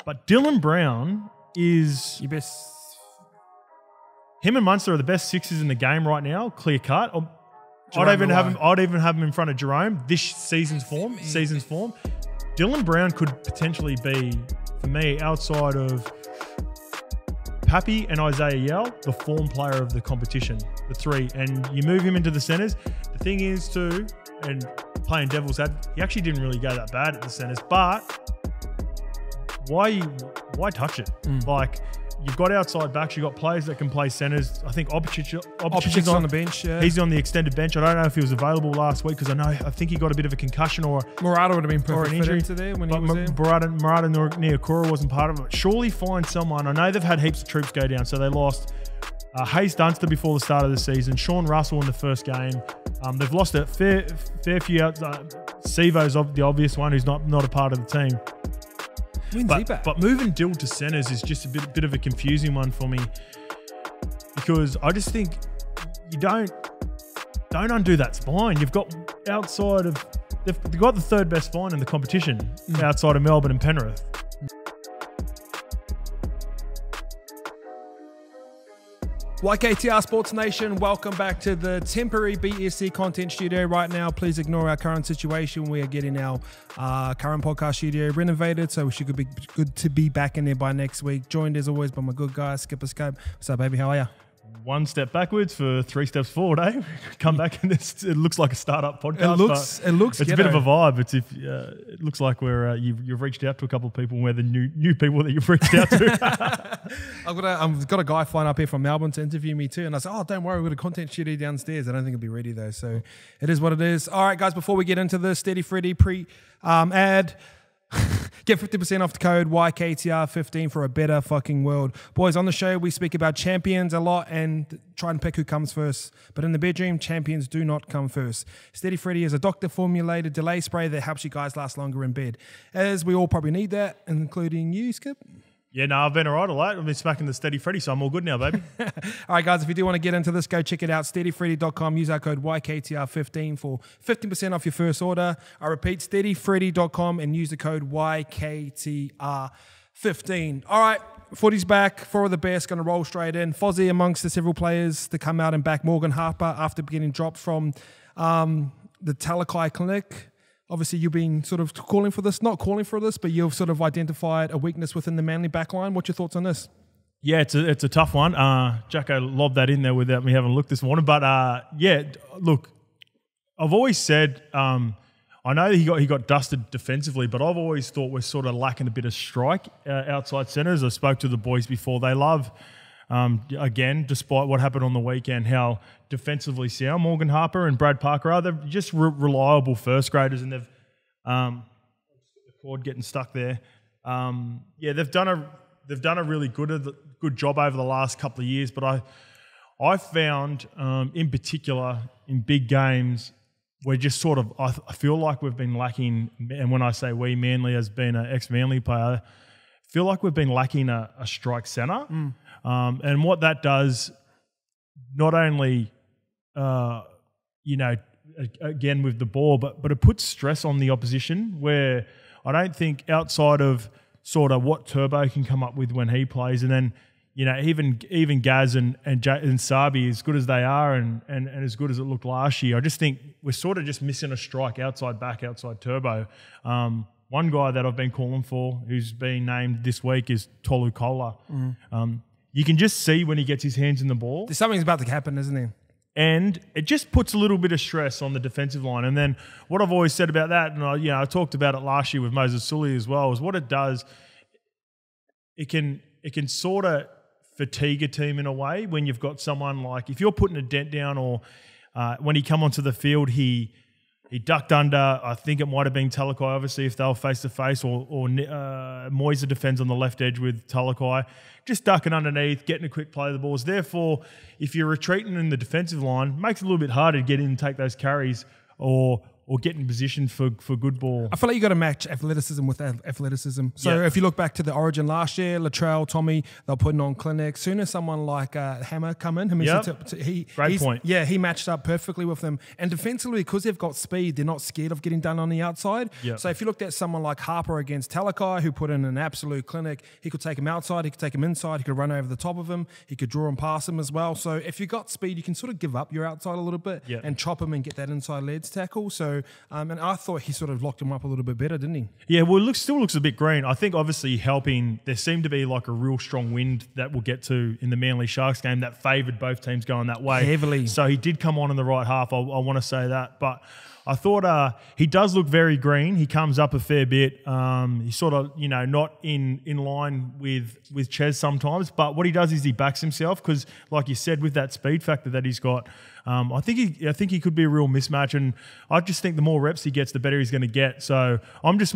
But Dylan Brown is Your best. him and Munster are the best sixes in the game right now, clear cut. Jerome I'd even Luai. have him in front of Jerome this season's form. Dylan Brown could potentially be, for me, outside of Pappy and Isaiah Yell, the form player of the competition, the three. And you move him into the centres. The thing is too, and playing devil's advocate, he actually didn't really go that bad at the centres, but why touch it? Like, you've got outside backs, you've got players that can play centres. I think Opchic's on the bench. Yeah. He's on the extended bench. I don't know if he was available last week because I think he got a bit of a concussion or Murata would have been or perfect an injury fit into there when he but was there. Murata Niokura wasn't part of it. Surely find someone. I know they've had heaps of troops go down, so they lost Hayes Dunster before the start of the season, Sean Russell in the first game. They've lost a fair few out. Sivo's the obvious one who's not a part of the team. But moving Dill to centres is just a bit of a confusing one for me, because I just think you don't undo that spine. You've got outside of they've got the third best spine in the competition outside of Melbourne and Penrith. YKTR Sports Nation, welcome back to the temporary BSC content studio right now. Please ignore our current situation. We are getting our current podcast studio renovated, so we should be good to be back in there by next week. Joined as always by my good guy, Skipper Scope. What's up, baby? How are you? One step backwards for 3 steps forward, eh? Come back and it looks like a startup podcast. It looks. It's a bit of a vibe. It looks like you've reached out to a couple of people. Where the new people that you've reached out to. I've got a guy flying up here from Melbourne to interview me too, and I said, "Oh, don't worry, we've got a content studio downstairs. I don't think it'll be ready though, so it is what it is." All right, guys. Before we get into the Steady Freddy ad. Get 50% off the code YKTR15 for a better fucking world. Boys, on the show, we speak about champions a lot and try and pick who comes first. But in the bedroom, champions do not come first. Steady Freddy is a doctor-formulated delay spray that helps you guys last longer in bed. As we all probably need that, including you, Skip. Yeah, no, I've been all right all late. I've been smacking the Steady Freddy, so I'm all good now, baby. All right, guys, if you do want to get into this, go check it out, steadyfreddy.com. Use our code YKTR15 for 15% off your first order. I repeat, steadyfreddy.com and use the code YKTR15. All right, footy's back. 4 of the best, going to roll straight in. Fozzie amongst the several players to come out and back Morgan Harper after getting dropped from the Talakai clinic. Obviously, you've been sort of not calling for this, but you've sort of identified a weakness within the Manly backline. What's your thoughts on this? Yeah, it's a tough one. Jacko lobbed that in there without me having a look this morning. But yeah, look, I've always said, I know that he got dusted defensively, but I've always thought we're sort of lacking a bit of strike outside centres. I spoke to the boys before. They love, again, despite what happened on the weekend, how defensively sound Morgan Harper and Brad Parker are. They're just reliable first graders, and they've the cord getting stuck there. Yeah, they've done a really good job over the last couple of years. But I found in particular in big games, we're just sort of I feel like we've been lacking. And when I say we, Manly has been an ex-Manly player, feel like we've been lacking a strike centre. And what that does, not only again with the ball, but it puts stress on the opposition, where I don't think outside of sort of what Turbo can come up with when he plays, and then even Gaz and Sabi, as good as they are and as good as it looked last year, I just think we're sort of just missing a strike outside Turbo. One guy that I've been calling for, who's been named this week, is Tolu Kola. You can just see when he gets his hands in the ball. Something's about to happen, isn't it? And it just puts a little bit of stress on the defensive line. And then what I've always said about that, and I talked about it last year with Moses Sully as well, is what it does, it can sort of fatigue a team in a way when you've got someone like, if you're putting a dent down, or when he come onto the field, he ducked under, I think it might have been Talakai, obviously, if they were face-to-face, or Moisa defends on the left edge with Talakai, just ducking underneath, getting a quick play of the balls. Therefore, if you're retreating in the defensive line, it makes it a little bit harder to get in and take those carries, or get in position for good ball. I feel like you got to match athleticism with athleticism. So if you look back to the Origin last year, Latrell, Tommy, they're putting on clinics. Soon as someone like Hammer come in, Great point. Yeah, he matched up perfectly with them. And defensively, because they've got speed, they're not scared of getting done on the outside. Yep. So if you looked at someone like Harper against Talakai, who put in an absolute clinic, he could take him outside, he could take him inside, he could run over the top of him, he could draw and pass him as well. So if you got speed, you can sort of give up your outside a little bit and chop him and get that inside leads tackle. So, and I thought he sort of locked him up a little bit better, didn't he? Yeah, well, it still looks a bit green. I think obviously helping, there seemed to be like a real strong wind that we'll get to in the Manly Sharks game that favoured both teams going that way. Heavily. So he did come on in the right half. I want to say that. But I thought he does look very green. He comes up a fair bit. He's sort of, not in line with Ches sometimes. But what he does is he backs himself because, like you said, with that speed factor that he's got, I think he could be a real mismatch. And I just think the more reps he gets, the better he's going to get. So I'm just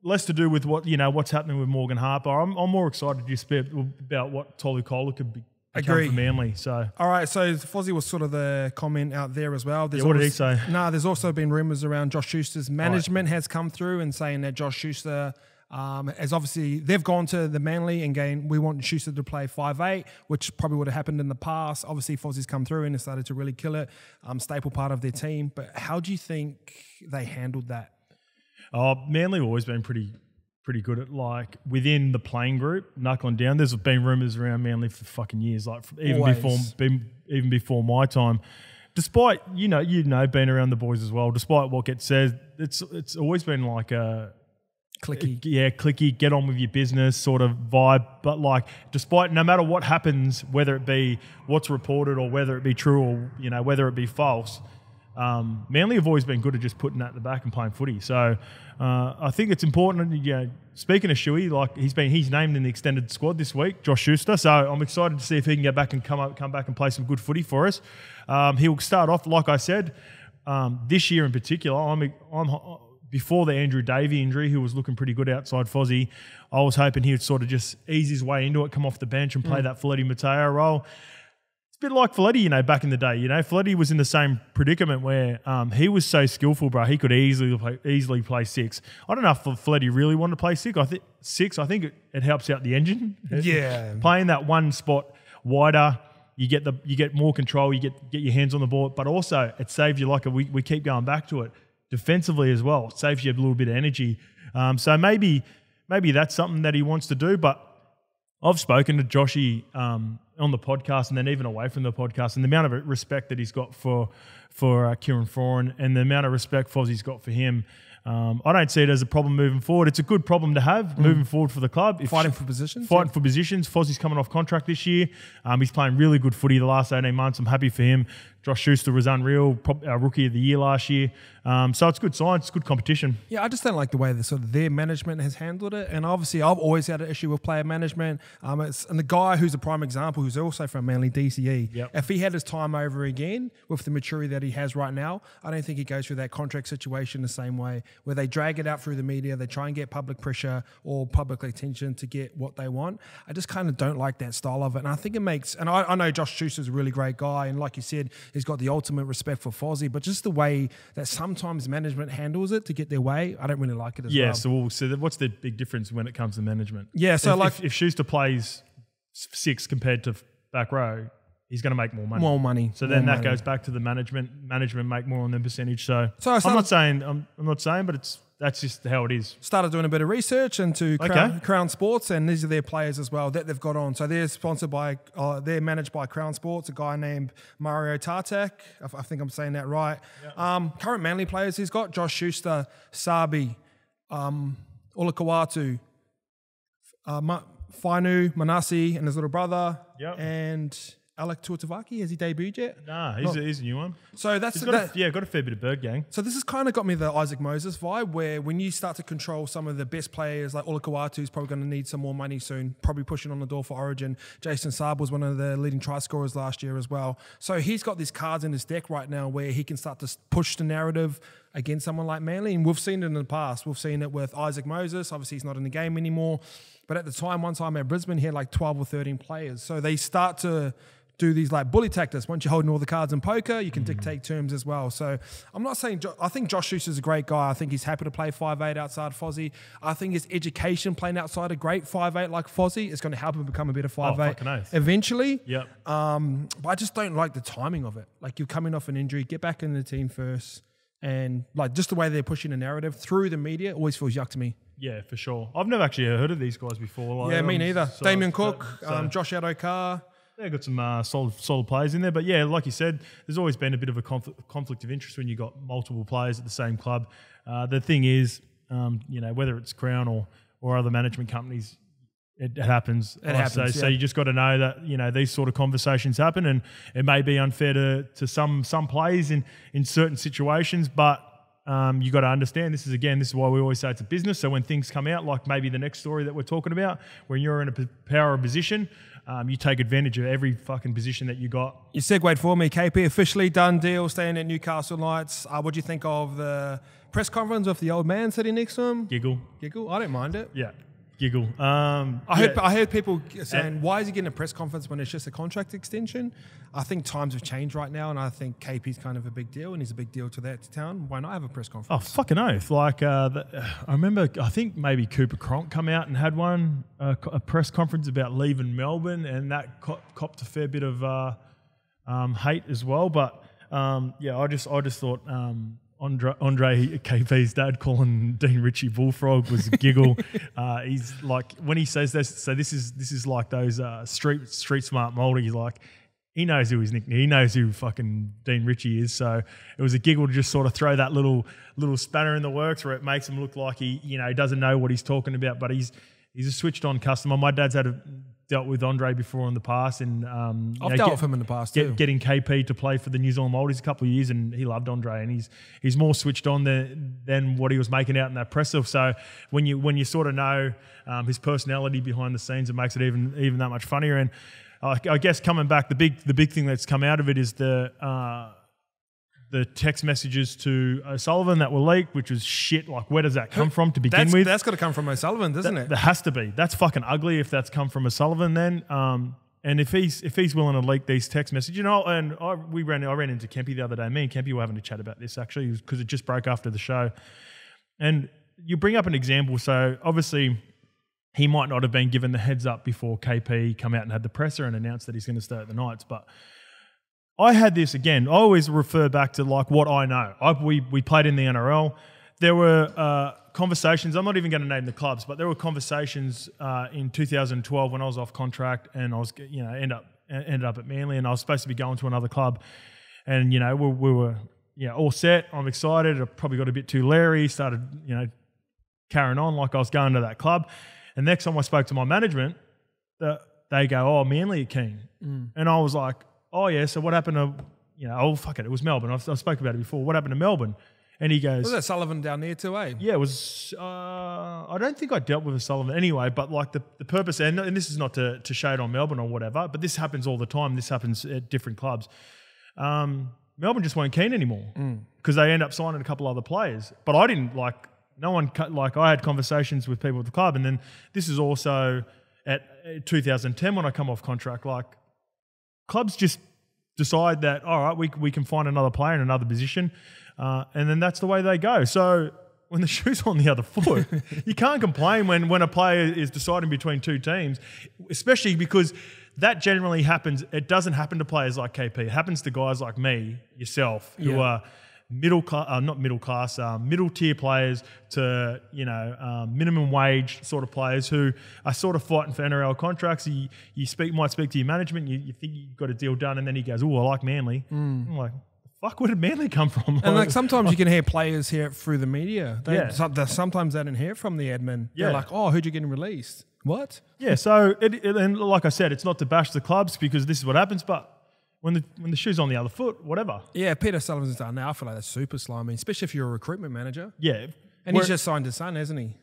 less to do with what's happening with Morgan Harper. I'm more excited just about what Talakai could be. Agree. For Manly, so. All right, so Fozzie was sort of the comment out there as well. What did he say? There's also been rumours around Josh Schuster's management has come through and saying that Josh Schuster, as obviously they've gone to the Manly and gained, we want Schuster to play 5'8", which probably would have happened in the past. Obviously, Fozzie's come through and started to really kill it, staple part of their team. But how do you think they handled that? Manly have always been pretty good at, like, within the playing group, knuckling down. There's been rumours around Manly for fucking years, like even before my time. Despite, being around the boys as well, despite what gets said, it's always been like a clicky, get on with your business sort of vibe. But like, despite, no matter what happens, whether it be what's reported or whether it be true or, whether it be false, Manly have always been good at just putting that at the back and playing footy. So I think it's important. Speaking of Shuey, like he's named in the extended squad this week, Josh Schuster. So I'm excited to see if he can get back and come back and play some good footy for us. He'll start off, like I said, this year in particular. I'm before the Andrew Davey injury, who was looking pretty good outside Fozzie. I was hoping he would sort of just ease his way into it, come off the bench and play that Fletty Mateo role. It's a bit like Fletty, back in the day. Fletty was in the same predicament where he was so skillful, bro. He could easily play 6. I don't know if Fletty really wanted to play 6. I think it helps out the engine. Yeah, playing that one spot wider, you get more control. You get your hands on the ball, but also it saves you. Like we keep going back to it defensively as well. It saves you a little bit of energy. So maybe that's something that he wants to do, but. I've spoken to Joshy on the podcast and then even away from the podcast, and the amount of respect that he's got for Kieran Foran and the amount of respect Fozzie's got for him, I don't see it as a problem moving forward. It's a good problem to have moving forward for the club. Fighting for positions. Fozzie's coming off contract this year. He's playing really good footy the last 18 months. I'm happy for him. Josh Schuster was unreal, our rookie of the year last year. So it's good signs, it's good competition. Yeah, I just don't like the way their management has handled it. And obviously, I've always had an issue with player management. And the guy who's a prime example, who's also from Manly DCE, if he had his time over again with the maturity that he has right now, I don't think he goes through that contract situation the same way, where they drag it out through the media, they try and get public pressure or public attention to get what they want. I just kind of don't like that style of it. And I think it makes, and I know Josh Schuster's a really great guy, and like you said, he's got the ultimate respect for Fozzie, but just the way that sometimes management handles it to get their way, I don't really like it as well. Yeah, so what's the big difference when it comes to management? Yeah, so if Schuster plays 6 compared to back row, he's going to make more money. So then that goes back to the management. Management make more on their percentage. So I'm not saying, but that's just how it is. Started doing a bit of research into Crown Sports, and these are their players as well that they've got on. So they're sponsored by, they're managed by Crown Sports, a guy named Mario Tartak. I think I'm saying that right. Yep. Current Manly players he's got: Josh Schuster, Sabi, Olakawatu, Fainu, Manasi, and his little brother, and Alec Tuatavaki. Has he debuted yet? Nah, he's a new one. So got a fair bit of bird gang. So this has kind of got me the Isaac Moses vibe, where when you start to control some of the best players, like Olakawatu is probably going to need some more money soon, probably pushing on the door for Origin. Jason Saab was one of the leading try scorers last year as well. So he's got these cards in his deck right now where he can start to push the narrative against someone like Manly. And we've seen it in the past. We've seen it with Isaac Moses. Obviously, he's not in the game anymore. But at the time, one time at Brisbane, he had like 12 or 13 players. So they start to do these like bully tactics. Once you're holding all the cards in poker, you can dictate terms as well. So I'm not saying, I think Josh Schuster's a great guy. I think he's happy to play 5'8" outside Fozzie. I think his education playing outside a great 5'8" like Fozzie is going to help him become a better 5'8" eventually. Yep. But I just don't like the timing of it. Like, you're coming off an injury, get back in the team first. And like, just the way they're pushing the narrative through the media always feels yuck to me. Yeah, for sure. I've never actually heard of these guys before. Like, yeah, me neither. So, Damien Cook, Josh Adokar. They've got some solid players in there. But yeah, like you said, there's always been a bit of a conflict of interest when you've got multiple players at the same club. The thing is, whether it's Crown or other management companies, it happens. It happens. So you just got to know that, these sort of conversations happen, and it may be unfair to some players in certain situations, but you got to understand this is why we always say it's a business. So when things come out, like maybe the next story that we're talking about, when you're in a power position, you take advantage of every fucking position that you got. You segued for me, KP. Officially done deal, staying at Newcastle Knights. What do you think of the press conference with the old man sitting next to him? Giggle. I don't mind it. Yeah. Giggle. I heard people saying, why is he getting a press conference when it's just a contract extension? I think times have changed right now, and I think KP's kind of a big deal, and he's a big deal to that town. Why not have a press conference? Oh, fucking oath. Like, I remember, I think maybe Cooper Cronk come out and had a press conference about leaving Melbourne, and that copped a fair bit of hate as well. But, I just thought... Andre KP's dad calling Dean Ritchie Bullfrog was a giggle. He's like, when he says this, so this is like those street smart Māori, like he knows who his nickname, he knows who fucking Dean Ritchie is. So it was a giggle to just sort of throw that little spanner in the works where it makes him look like he doesn't know what he's talking about, but he's a switched on customer. My dad's dealt with Andre before in the past, and I've dealt with him in the past too. Getting KP to play for the New Zealand Māoris a couple of years, and he loved Andre, and he's more switched on than what he was making out in that presser. So when you sort of know his personality behind the scenes, it makes it even that much funnier. And I guess coming back, the big thing that's come out of it is the text messages to O'Sullivan that were leaked, which was shit. Like, where does that come from to begin with? That's got to come from O'Sullivan, doesn't it? There has to be. That's fucking ugly if that's come from O'Sullivan then. And if he's willing to leak these text messages, and I ran into Kempy the other day. Me and Kempy were having a chat about this actually, because it just broke after the show. And you bring up an example. So obviously he might not have been given the heads up before KP come out and had the presser and announced that he's going to stay at the Knights, but I had this again. I always refer back to like what I know. We played in the NRL. There were conversations. I'm not even going to name the clubs, but there were conversations in 2012 when I was off contract and I was ended up at Manly, and I was supposed to be going to another club, and we were all set. I'm excited. I probably got a bit too leery. Started carrying on like I was going to that club, and next time I spoke to my management, they go, "Oh, Manly are keen," and I was like, "Oh yeah, so what happened to, fuck it, it was Melbourne. I spoke about it before. What happened to Melbourne?" And he goes... Was that Sullivan down there too, eh? Yeah, it was... I don't think I dealt with a Sullivan anyway, but like the purpose, and this is not to shade on Melbourne or whatever, but this happens all the time. This happens at different clubs. Melbourne just weren't keen anymore because they end up signing a couple other players. But I didn't, I had conversations with people at the club, and then this is also at 2010 when I come off contract, like... Clubs just decide that, all right, we can find another player in another position, and then that's the way they go. So when the shoe's on the other foot, you can't complain when a player is deciding between two teams, especially because that generally happens. It doesn't happen to players like KP. It happens to guys like me, yourself, who are middle tier players to minimum wage sort of players who are sort of fighting for NRL contracts. You might speak to your management, you think you've got a deal done, and then he goes, "Oh, I like Manly." I'm like, fuck, where did Manly come from? And sometimes you can hear players hear it through the media. Sometimes they don't hear it from the admin. They're like, "Oh, who'd you getting released?" What? Yeah, so and like I said, it's not to bash the clubs because this is what happens, but when the shoe's on the other foot, whatever. Yeah, Peter Sullivan's done now. I feel like that's super slimy, especially if you're a recruitment manager. Yeah. And he's just signed his son, hasn't he?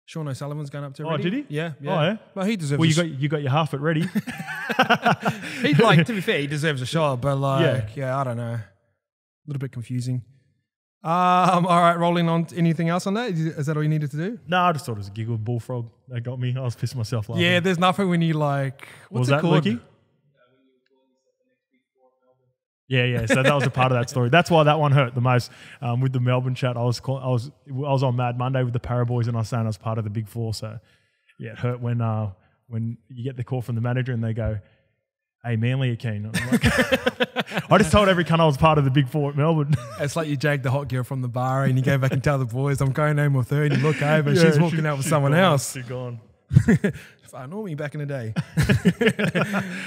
Sean O'Sullivan's going up to Ready. Oh, did he? Yeah. Oh, yeah? Well, he deserves you got your half at Ready. To be fair, he deserves a shot, but I don't know. A little bit confusing. All right, rolling on. Anything else on that? Is that all you needed to do? No, I just thought it was a giggle bullfrog. That got me. I was pissing myself laughing. Yeah, there's nothing when you what's it called? Lucky? Yeah. So that was a part of that story. That's why that one hurt the most. With the Melbourne chat, I was on Mad Monday with the Paraboys, and I was saying I was part of the Big Four. So yeah, it hurt when you get the call from the manager and they go, "Hey, Manly are keen." I'm like, I just told every cunt I was part of the Big Four at Melbourne. It's like you jagged the hot girl from the bar and you go back and tell the boys, "I'm going home with her," and you look over and she's walking out with someone else. She's gone. Ignore me back in the day.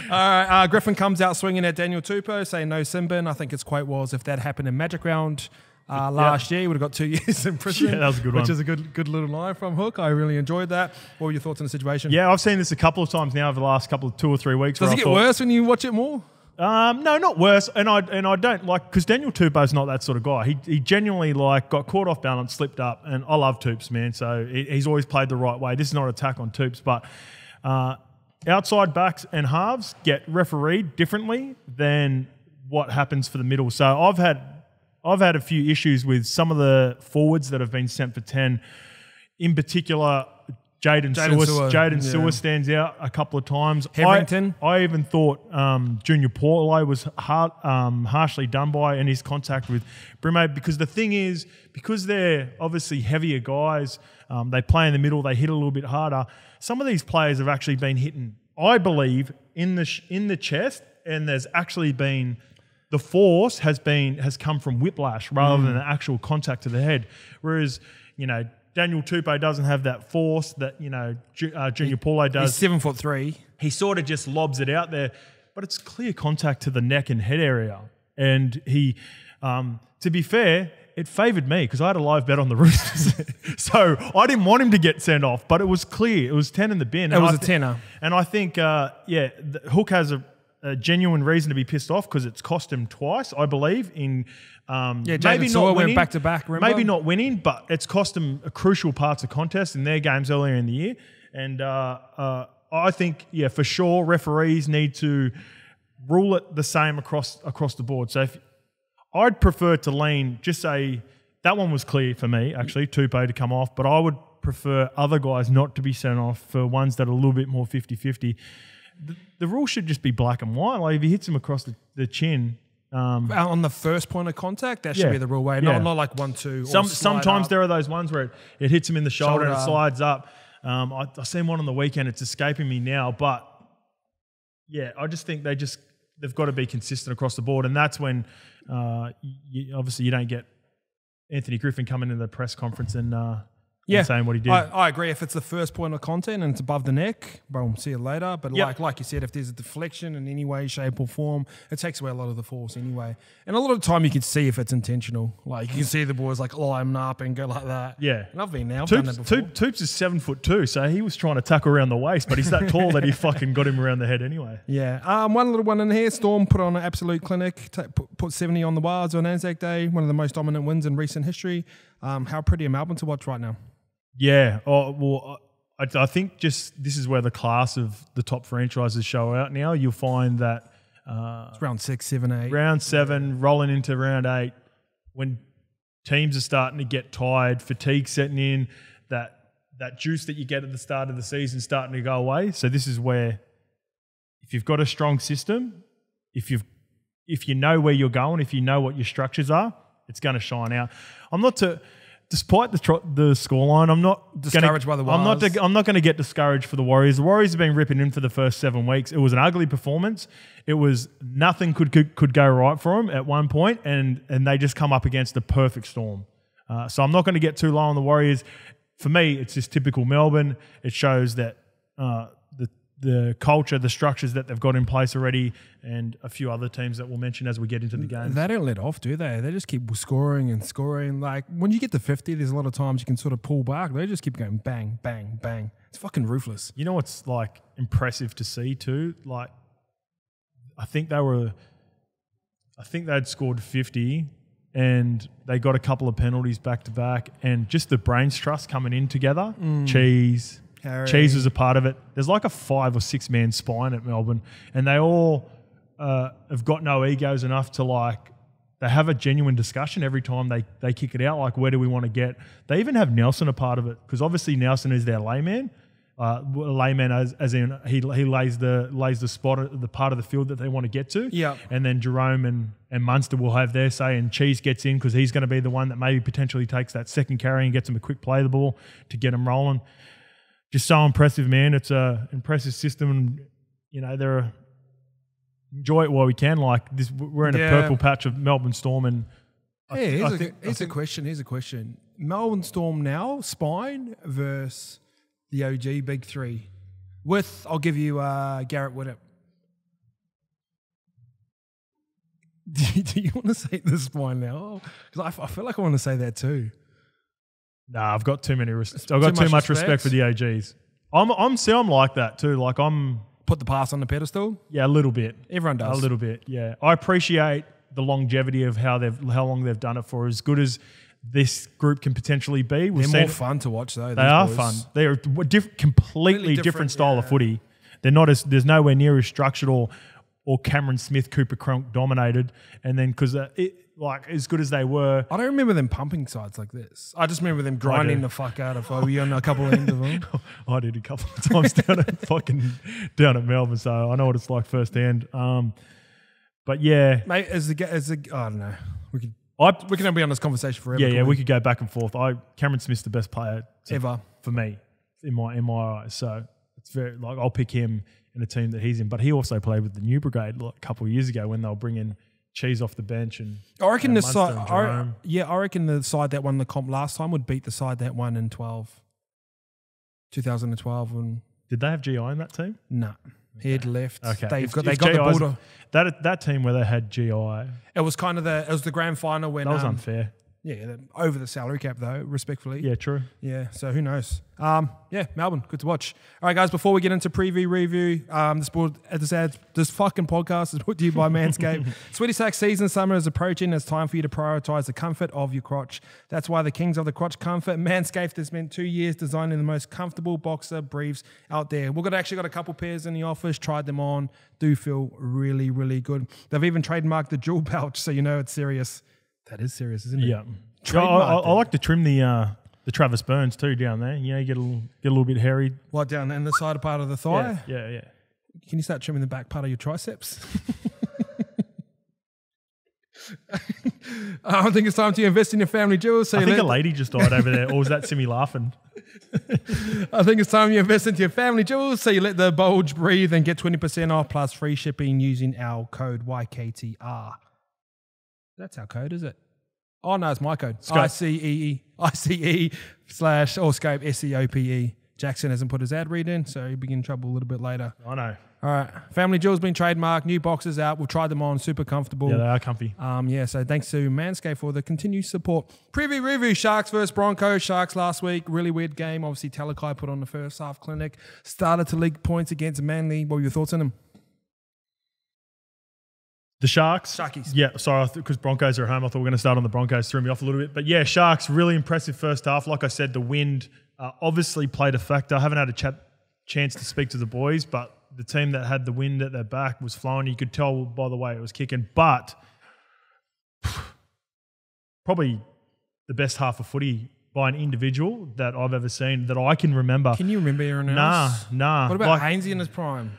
All right, Griffin comes out swinging at Daniel Tupou, saying no sin bin. I think his quote was, if that happened in Magic Round last year, he would have got 2 years in prison. Yeah, that was a good one. Which is a good little line from Hook. I really enjoyed that. What were your thoughts on the situation? Yeah, I've seen this a couple of times now over the last 2 or 3 weeks. Does it get worse when you watch it more? No, not worse. And I don't like, because Daniel Tupou's not that sort of guy. He genuinely got caught off balance, slipped up, and I love Tupes, man. So he's always played the right way. This is not an attack on Tupes, but outside backs and halves get refereed differently than what happens for the middle. So I've had a few issues with some of the forwards that have been sent for 10. In particular, Jaden Sewer stands out a couple of times. Hetherington. I even thought Junior Paulo was harshly done by in his contact with Brimo, because the thing is, because they're obviously heavier guys, they play in the middle, they hit a little bit harder. Some of these players have actually been hitting, I believe, in the chest, and there's actually been the force has come from whiplash rather than the actual contact to the head. Whereas, Daniel Tupou doesn't have that force that, Junior Paulo does. He's 7'3". He sort of just lobs it out there, but it's clear contact to the neck and head area. And he, to be fair, it favoured me because I had a live bet on the Roosters. So I didn't want him to get sent off, but it was clear. It was 10 in the bin. It was a tenner. And I think, Hook has a genuine reason to be pissed off because it's cost him twice, I believe, in maybe not winning, back to back. Maybe not winning, but it's cost them a crucial parts of contest in their games earlier in the year. And I think, for sure, referees need to rule it the same across the board. So I'd prefer to lean, just say that one was clear for me, actually, Tupou to come off, but I would prefer other guys not to be sent off for ones that are a little bit more 50-50. The rule should just be black and white. Like if he hits him across the chin. On the first point of contact, that should be the real way. Not like 1-2. Sometimes there are those ones where it hits him in the shoulder and it slides up. I seen one on the weekend. It's escaping me now. But, I just think they've got to be consistent across the board. And that's when, obviously, you don't get Anthony Griffin coming into the press conference and saying what he did. I agree. If it's the first point of content and it's above the neck, boom, see you later. But like you said, if there's a deflection in any way, shape or form, it takes away a lot of the force anyway. And a lot of the time you can see if it's intentional. Like you can see the boys like line up and go like that. Yeah. And I've been there. I've done that before. Toops is 7'2", so he was trying to tackle around the waist, but he's that tall that he fucking got him around the head anyway. Yeah. One little one in here. Storm put on an absolute clinic, put 70 on the Wilds on Anzac Day, one of the most dominant wins in recent history. How pretty are Melbourne to watch right now? Yeah. I think just this is where the class of the top franchises show out now. You'll find that it's round 6, 7, 8. Round 7, rolling into round 8, when teams are starting to get tired, fatigue setting in, that juice that you get at the start of the season starting to go away. So this is where, if you've got a strong system, if you know where you're going, if you know what your structures are, it's going to shine out. Despite the scoreline, I'm not discouraged by the Warriors. I'm not going to get discouraged for the Warriors. The Warriors have been ripping in for the first 7 weeks. It was an ugly performance. It was nothing could go right for them at one point, and they just come up against the perfect storm. So I'm not going to get too low on the Warriors. For me, it's just typical Melbourne. It shows that the culture, the structures that they've got in place already, and a few other teams that we'll mention as we get into the game. They don't let off, do they? They just keep scoring and scoring. Like, when you get to 50, there's a lot of times you can sort of pull back. They just keep going bang, bang, bang. It's fucking ruthless. You know what's, like, impressive to see too? Like, I think they'd scored 50 and they got a couple of penalties back-to-back, and just the brains trust coming in together. Cheese... Harry. Cheese was a part of it. There's like a 5 or 6 man spine at Melbourne, and they all have got no egos enough to they have a genuine discussion every time they kick it out. Like, where do we want to get? They even have Nelson a part of it, because obviously Nelson is their layman. layman as in he lays the spot, the part of the field that they want to get to. Yeah. And then Jerome and Munster will have their say, and Cheese gets in because he's going to be the one that maybe potentially takes that second carry and gets him a quick play of the ball to get him rolling. Just so impressive, man. It's a impressive system, and you know enjoy it while we can. Like this, we're in a purple patch of Melbourne Storm, and here's a question. Melbourne Storm now, spine versus the OG Big Three. I'll give you Garrett Widdop. Do you want to say the spine now? Because I feel like I want to say that too. Nah, I've got too much respect for the OGs. I'm like that too. Like put the past on the pedestal. Yeah, a little bit. Everyone does a little bit. Yeah, I appreciate the longevity of how long they've done it for. As good as this group can potentially be, they're more fun to watch though. They are fun. They're completely different style of footy. They're not as there's nowhere near as structured or Cameron Smith, Cooper Cronk dominated. And then because like as good as they were, I don't remember them pumping sides like this. I just remember them grinding the fuck out of Obi on a couple of ends of them. I did a couple of times down at Melbourne, so I know what it's like firsthand. But yeah, mate, as I don't know, we can be on this conversation forever. Yeah, we could go back and forth. Cameron Smith's the best player ever for me in my eyes. So it's very like I'll pick him in the team that he's in. But he also played with the New Brigade a couple of years ago when they were bringing Cheese off the bench, and I reckon the side. I reckon the side that won the comp last time would beat the side that won in 2012. And did they have GI in that team? No, he had left. Okay, they got the Bulldog. That team where they had GI. It was kind of the grand final when that was unfair. Yeah, over the salary cap though, respectfully. Yeah, true. Yeah, so who knows? Yeah, Melbourne, good to watch. All right, guys, before we get into preview review, this fucking podcast is brought to you by Manscaped. Sweaty Sack season, summer is approaching. It's time for you to prioritize the comfort of your crotch. That's why the kings of the crotch comfort, Manscaped, has spent 2 years designing the most comfortable boxer briefs out there. We've actually got a couple pairs in the office, tried them on, do feel really, really good. They've even trademarked the jewel pouch, so you know it's serious. That is serious, isn't it? Yeah. I like to trim the Travis Burns too down there. You know, you get a little bit hairy. What, down in the side part of the thigh? Yeah. Can you start trimming the back part of your triceps? I think it's time to invest in your family jewels. So I think a lady just died over there. Or was that Simi laughing? I think it's time you invest into your family jewels, so you let the bulge breathe and get 20% off plus free shipping using our code YKTR. That's our code, is it? Oh, no, it's my code. ICE/or Scope SCOPE. Jackson hasn't put his ad read in, so he'll be in trouble a little bit later. I know. All right. Family Jewel's been trademarked. New boxes out. We've tried them on. Super comfortable. Yeah, they are comfy. So thanks to Manscaped for the continued support. Preview review, Sharks versus Broncos. Sharks last week. Really weird game. Obviously, Talakai put on the first half clinic. Started to leak points against Manly. What were your thoughts on them? The Sharks? Sharkies. Yeah, sorry, because Broncos are at home. I thought we were going to start on the Broncos. Threw me off a little bit. But yeah, Sharks, really impressive first half. Like I said, the wind obviously played a factor. I haven't had a chance to speak to the boys, but the team that had the wind at their back was flowing. You could tell by the way it was kicking. But probably the best half of footy by an individual that I've ever seen that I can remember. Can you remember anyone else? Nah. What about Hainsey in his prime?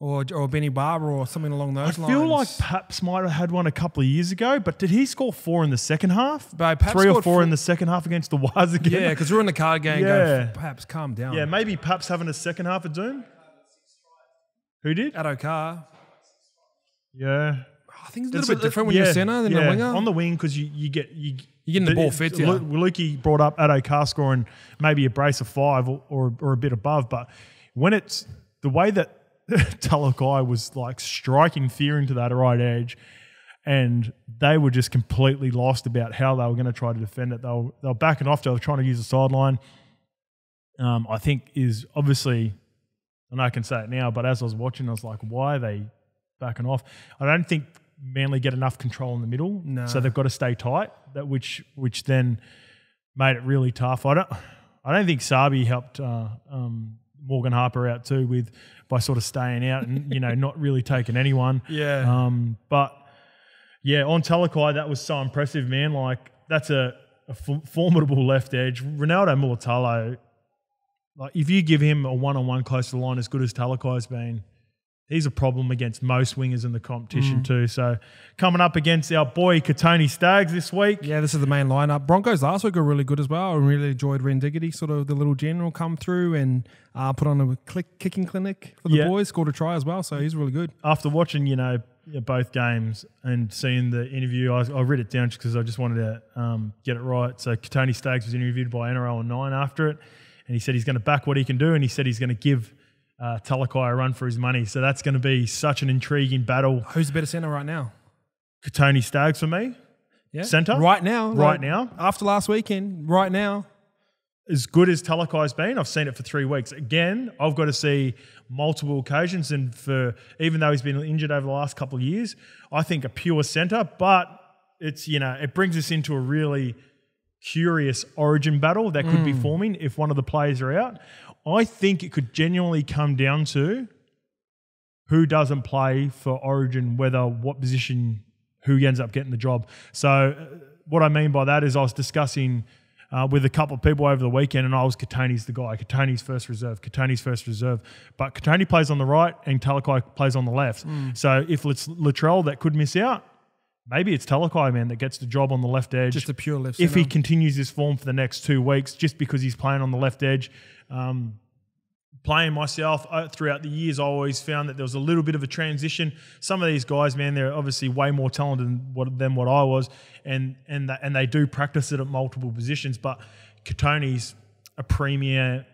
Or Benny Barber or something along those lines. I feel like Paps might have had one a couple of years ago, but did he score 4 in the second half? But Paps 3 or 4 in the second half against the Wires again? Yeah, because we're in the card game. Yeah. Paps, calm down. Yeah, maybe Paps having a second half of Doom. Who did? Addo-Carr. Yeah. I think it's a little bit different when you're centre than a winger. On the wing, because you're getting the ball fit. Lukey brought up Addo-Carr scoring maybe a brace of 5 or a bit above, but when it's the way that Talakai was like striking fear into that right edge, and they were just completely lost about how they were going to try to defend it. They were backing off. They were trying to use the sideline. I think is obviously, and I can say it now, but as I was watching, I was like, why are they backing off? I don't think Manly get enough control in the middle, so they've got to stay tight. Which then made it really tough. I don't think Sabi helped Morgan Harper out too by sort of staying out and not really taking anyone. Yeah. But yeah, on Talakai, that was so impressive, man. Like that's a formidable left edge. Ronaldo Mulatalo like if you give him a one-on-one close to the line as good as Talakai's been, he's a problem against most wingers in the competition too. So coming up against our boy Katoni Staggs this week. Yeah, this is the main lineup. Broncos last week were really good as well. I really enjoyed Rendiggity, sort of the little general come through and put on a kicking clinic for the boys, scored a try as well. So he's really good. After watching, both games and seeing the interview, I read it down just because I just wanted to get it right. So Katoni Staggs was interviewed by NRL 9 after it, and he said he's going to back what he can do, and he said he's going to give Talakai a run for his money. So that's going to be such an intriguing battle. Who's the better centre right now? Katoni Staggs for me. Yeah. Centre? Right now. Right now. After last weekend, right now. As good as Talakai's been, I've seen it for 3 weeks. Again, I've got to see multiple occasions, and even though he's been injured over the last couple of years, I think a pure centre, but it's, it brings us into a really curious origin battle that could be forming if one of the players are out. I think it could genuinely come down to who doesn't play for Origin, what position, who ends up getting the job. So what I mean by that is I was discussing with a couple of people over the weekend, and I was Katoni's the guy. Katoni's first reserve. But Katoni plays on the right and Talakai plays on the left. So if it's Latrell that could miss out, maybe it's Talakai, man, that gets the job on the left edge. Just a pure left If centre. he continues this form for the next 2 weeks, just because he's playing on the left edge. Playing myself throughout the years, I always found that there was a little bit of a transition. Some of these guys, man, they're obviously way more talented than what I was, and they do practice it at multiple positions. But Katoni's a premium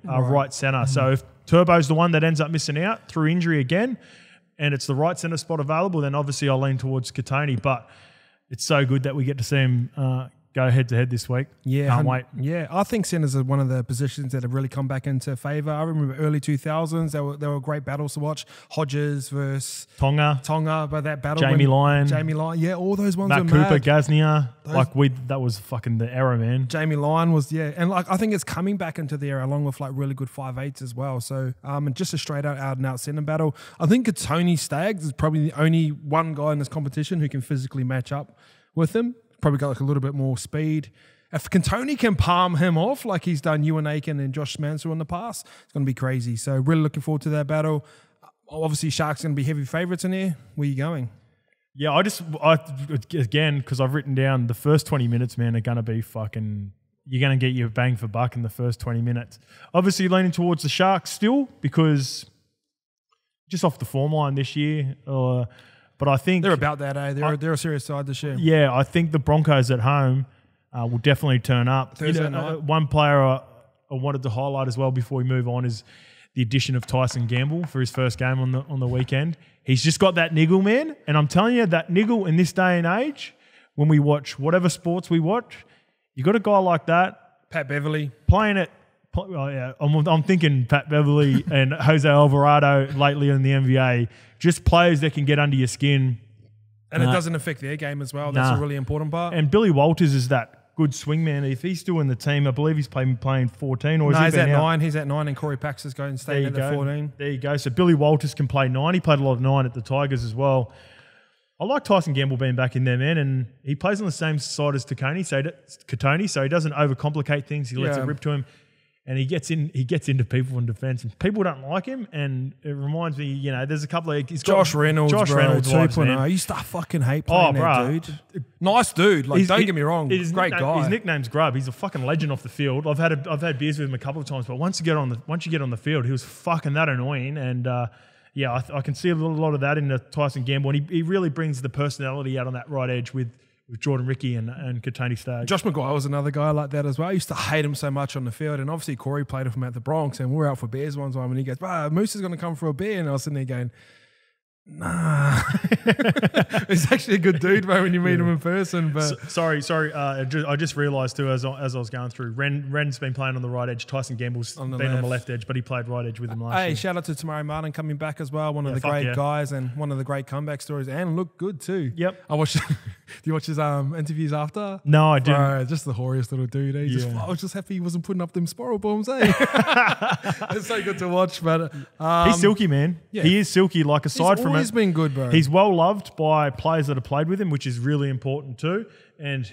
right centre. So if Turbo's the one that ends up missing out through injury again, and it's the right centre spot available, then obviously I'll lean towards Katoni. But it's so good that we get to see him go head-to-head this week. Yeah. Can't wait. Yeah, I think centres are one of the positions that have really come back into favour. I remember early 2000s, they were great battles to watch. Hodges versus Tonga, but that battle. Jamie Lyon. Yeah, all those ones Matt were Cooper, mad. Gaznia. That was fucking the era, man. Jamie Lyon was, and I think it's coming back into the era along with really good 5'8" as well. So, and just a straight out and out centre battle. I think Katoni Staggs is probably the only one guy in this competition who can physically match up with him. Probably got a little bit more speed. If Katoni can palm him off like he's done Ewan Aiken and Josh Mansell in the past, it's going to be crazy. So really looking forward to that battle. Obviously, Sharks going to be heavy favourites in here. Where are you going? Yeah, again, because I've written down the first 20 minutes, man, are going to be fucking... You're going to get your bang for buck in the first 20 minutes. Obviously, leaning towards the Sharks still because just off the form line this year... But I think... They're about that, eh? They're a serious side this year. Yeah, I think the Broncos at home will definitely turn up. Thursday night. One player I wanted to highlight as well before we move on is the addition of Tyson Gamble for his first game on the weekend. He's just got that niggle, man. And I'm telling you, that niggle in this day and age, when we watch whatever sports we watch, you got a guy like that. Pat Beverley. Playing it. Oh, yeah, I'm thinking Pat Beverley and Jose Alvarado lately in the NBA, just players that can get under your skin. And it doesn't affect their game as well. That's a really important part. And Billy Walters is that good swingman. If he's still in the team, I believe he's playing 14. Or he's at 9. He's at 9 and Corey Pax is going to stay at the 14. There you go. So Billy Walters can play 9. He played a lot of 9 at the Tigers as well. I like Tyson Gamble being back in there, man, and he plays on the same side as Katoni, so he doesn't overcomplicate things. He lets it rip to him. And he gets into people in defence, and people don't like him. And it reminds me, there's a couple of Josh Reynolds, bro, 2.0. I used to fucking hate playing that dude. Nice dude, don't get me wrong, great guy. His nickname's Grub. He's a fucking legend off the field. I've had beers with him a couple of times, but once you get on the field, he was fucking that annoying. And I can see a lot of that in the Tyson Gamble, and he really brings the personality out on that right edge with Jordan Ricky and Katoni Staggs. Josh Maguire was another guy like that as well. I used to hate him so much on the field. And obviously Corey played with him at the Bronx, and we were out for beers one time, and he goes, Moose is going to come for a beer. And I was sitting there going, nah. He's actually a good dude, bro, when you meet him in person. But Sorry. I just realised too, as I was going through, Ren's been playing on the right edge. Tyson Gamble's been on the left edge, but he played right edge with him last year. Hey, shout out to Tamari Martin coming back as well. One of the great guys and one of the great comeback stories, and looked good too. Yep. I watched you watch his interviews after? No, I didn't. Bro, just the hoariest little dude. Eh? I was just happy he wasn't putting up them spiral bombs. Eh? It's so good to watch. But he's silky, man. Yeah. He is silky. Like aside from it, he's been good, bro. He's well loved by players that have played with him, which is really important too. And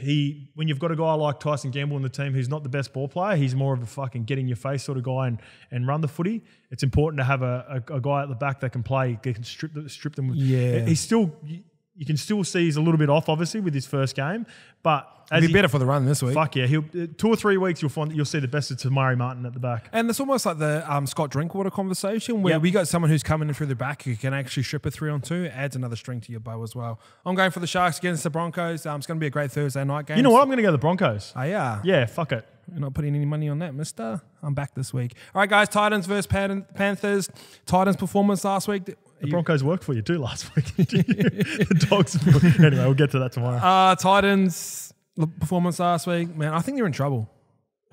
when you've got a guy like Tyson Gamble in the team who's not the best ball player, he's more of a fucking get in your face sort of guy and run the footy. It's important to have a guy at the back that can play, that can strip them. Yeah. He's still, you can still see he's a little bit off, obviously, with his first game. But he'll be better for the run this week. Fuck yeah. 2 or 3 weeks, you'll see the best of Tamari Martin at the back. And it's almost like the Scott Drinkwater conversation where we got someone who's coming in through the back who can actually strip a 3-on-2. It adds another string to your bow as well. I'm going for the Sharks against the Broncos. It's going to be a great Thursday night game. You know what? I'm going to go the Broncos. Oh, yeah? Yeah, fuck it. You're not putting any money on that, mister. I'm back this week. All right, guys, Titans versus Panthers. Titans performance last week. The Broncos worked for you too last week. The Dogs. Anyway, we'll get to that tomorrow. Titans performance last week. Man, I think they're in trouble.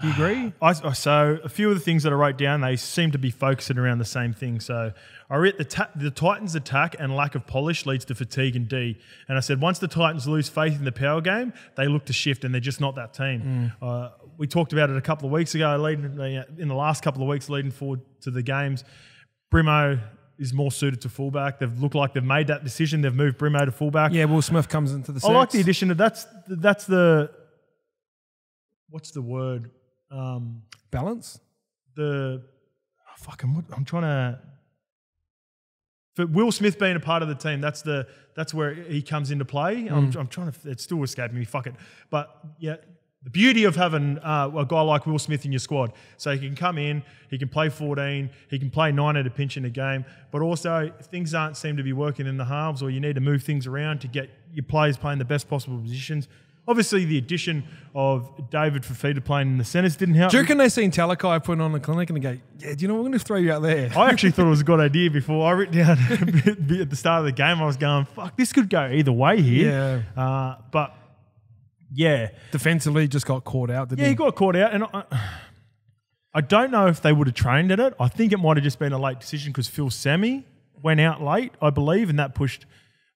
Do you agree? So a few of the things that I wrote down, they seem to be focusing around the same thing. So I read the Titans' attack and lack of polish leads to fatigue and D. And I said once the Titans lose faith in the power game, they look to shift and they're just not that team. We talked about it a couple of weeks ago, in the last couple of weeks leading forward to the games. Brimo is more suited to fullback. They've looked like they've made that decision. They've moved Brimo to fullback. Yeah, Will Smith comes into the six. I like the addition of that's the what's the word? Balance? I'm trying to. For Will Smith being a part of the team, that's where he comes into play. I'm trying to. It's still escaping me. Fuck it. But yeah, the beauty of having a guy like Will Smith in your squad, so he can come in, he can play 14, he can play 9 at a pinch in a game. But also, if things aren't seem to be working in the halves, or you need to move things around to get your players playing the best possible positions. Obviously, the addition of David Fafita playing in the centres didn't help. Do you reckon they seen Talakai putting on the clinic and they go, yeah, do you know what, we're going to throw you out there? I actually thought it was a good idea before. I wrote down at the start of the game, I was going, fuck, this could go either way here. Yeah. But, yeah. Defensively, just got caught out, didn't he? Yeah, he got caught out. And I don't know if they would have trained at it. I think it might have just been a late decision because Phil Sammy went out late, I believe, and that pushed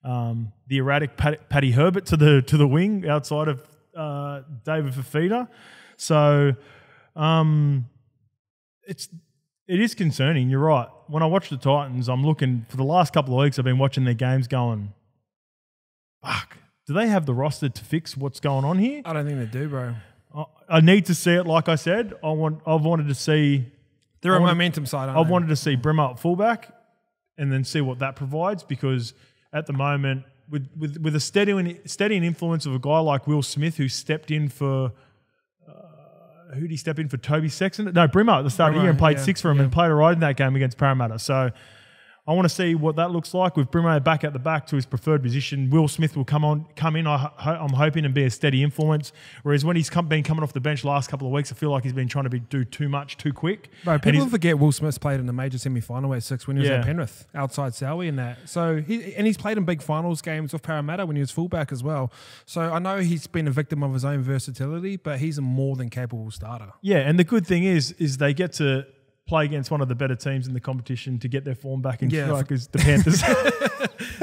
the erratic Paddy Herbert to the wing outside of David Fafita. So it is concerning. You're right. When I watch the Titans, I'm looking for the last couple of weeks. I've been watching their games, going, fuck. Do they have the roster to fix what's going on here? I don't think they do, bro. I need to see it. Like I said, I've wanted to see. They're a momentum side. I've wanted to see Brimo at fullback, and then see what that provides, because at the moment, with a steadying influence of a guy like Will Smith, who stepped in for who did he step in for? Toby Sexton? No, Brimo at the start of the year and played 6 for him and played all right in that game against Parramatta. So I want to see what that looks like with Brimo back at the back to his preferred position. Will Smith will come in. I'm hoping, and be a steady influence. Whereas when he's been coming off the bench last couple of weeks, I feel like he's been trying to do too much too quick. Bro, people forget Will Smith played in the major semi-final at 6 when he was at Penrith, outside Sowie and that. So he's played in big finals games with Parramatta when he was fullback as well. So I know he's been a victim of his own versatility, but he's a more than capable starter. Yeah, and the good thing is they get to play against one of the better teams in the competition to get their form back in track, as the Panthers.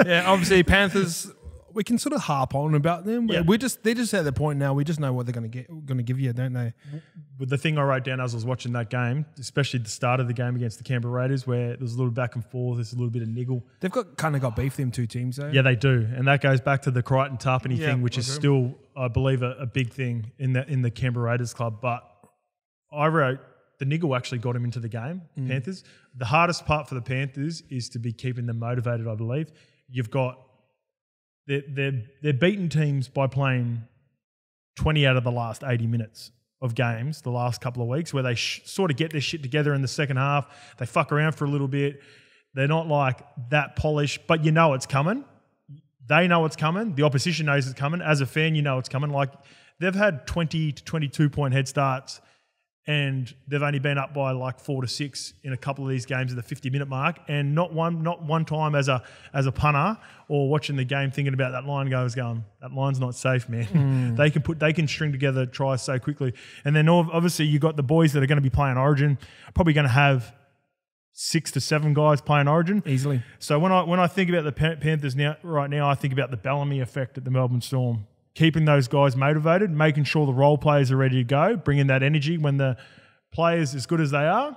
Yeah, obviously Panthers, we can sort of harp on about them. Yeah. They're just at the point now. We just know what they're going to give you, don't they? But the thing I wrote down as I was watching that game, especially the start of the game against the Canberra Raiders, where there's a little back and forth, there's a little bit of niggle. They've got beef, them two teams, though. Yeah, they do, and that goes back to the Crichton Tarpany thing, which is still, I believe, a big thing in the Canberra Raiders club. But I wrote, the niggle actually got him into the game, Panthers. The hardest part for the Panthers is to be keeping them motivated, I believe. You've got, they're beaten teams by playing 20 out of the last 80 minutes of games the last couple of weeks, where they sort of get their shit together in the second half. They fuck around for a little bit. They're not like that polished, but you know it's coming. They know it's coming. The opposition knows it's coming. As a fan, you know it's coming. Like, they've had 20 to 22 point head starts, and they've only been up by like 4 to 6 in a couple of these games at the 50-minute mark, and not one time as a punter or watching the game thinking about that line going, that line's not safe, man. They can string together tries so quickly. And then obviously you got the boys that are going to be playing Origin, probably going to have 6 to 7 guys playing Origin easily. So when I think about the Panthers right now, I think about the Bellamy effect at the Melbourne Storm. keeping those guys motivated, making sure the role players are ready to go, bringing that energy when the players, as good as they are,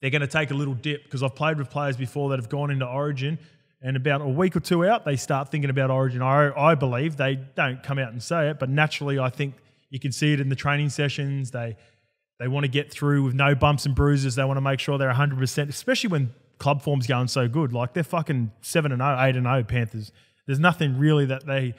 they're going to take a little dip, because I've played with players before that have gone into Origin and about a week or two out, they start thinking about Origin. I believe they don't come out and say it, but naturally I think you can see it in the training sessions. They want to get through with no bumps and bruises. They want to make sure they're 100%, especially when club form's going so good. Like they're fucking 7-0, 8-0 Panthers. There's nothing really that they,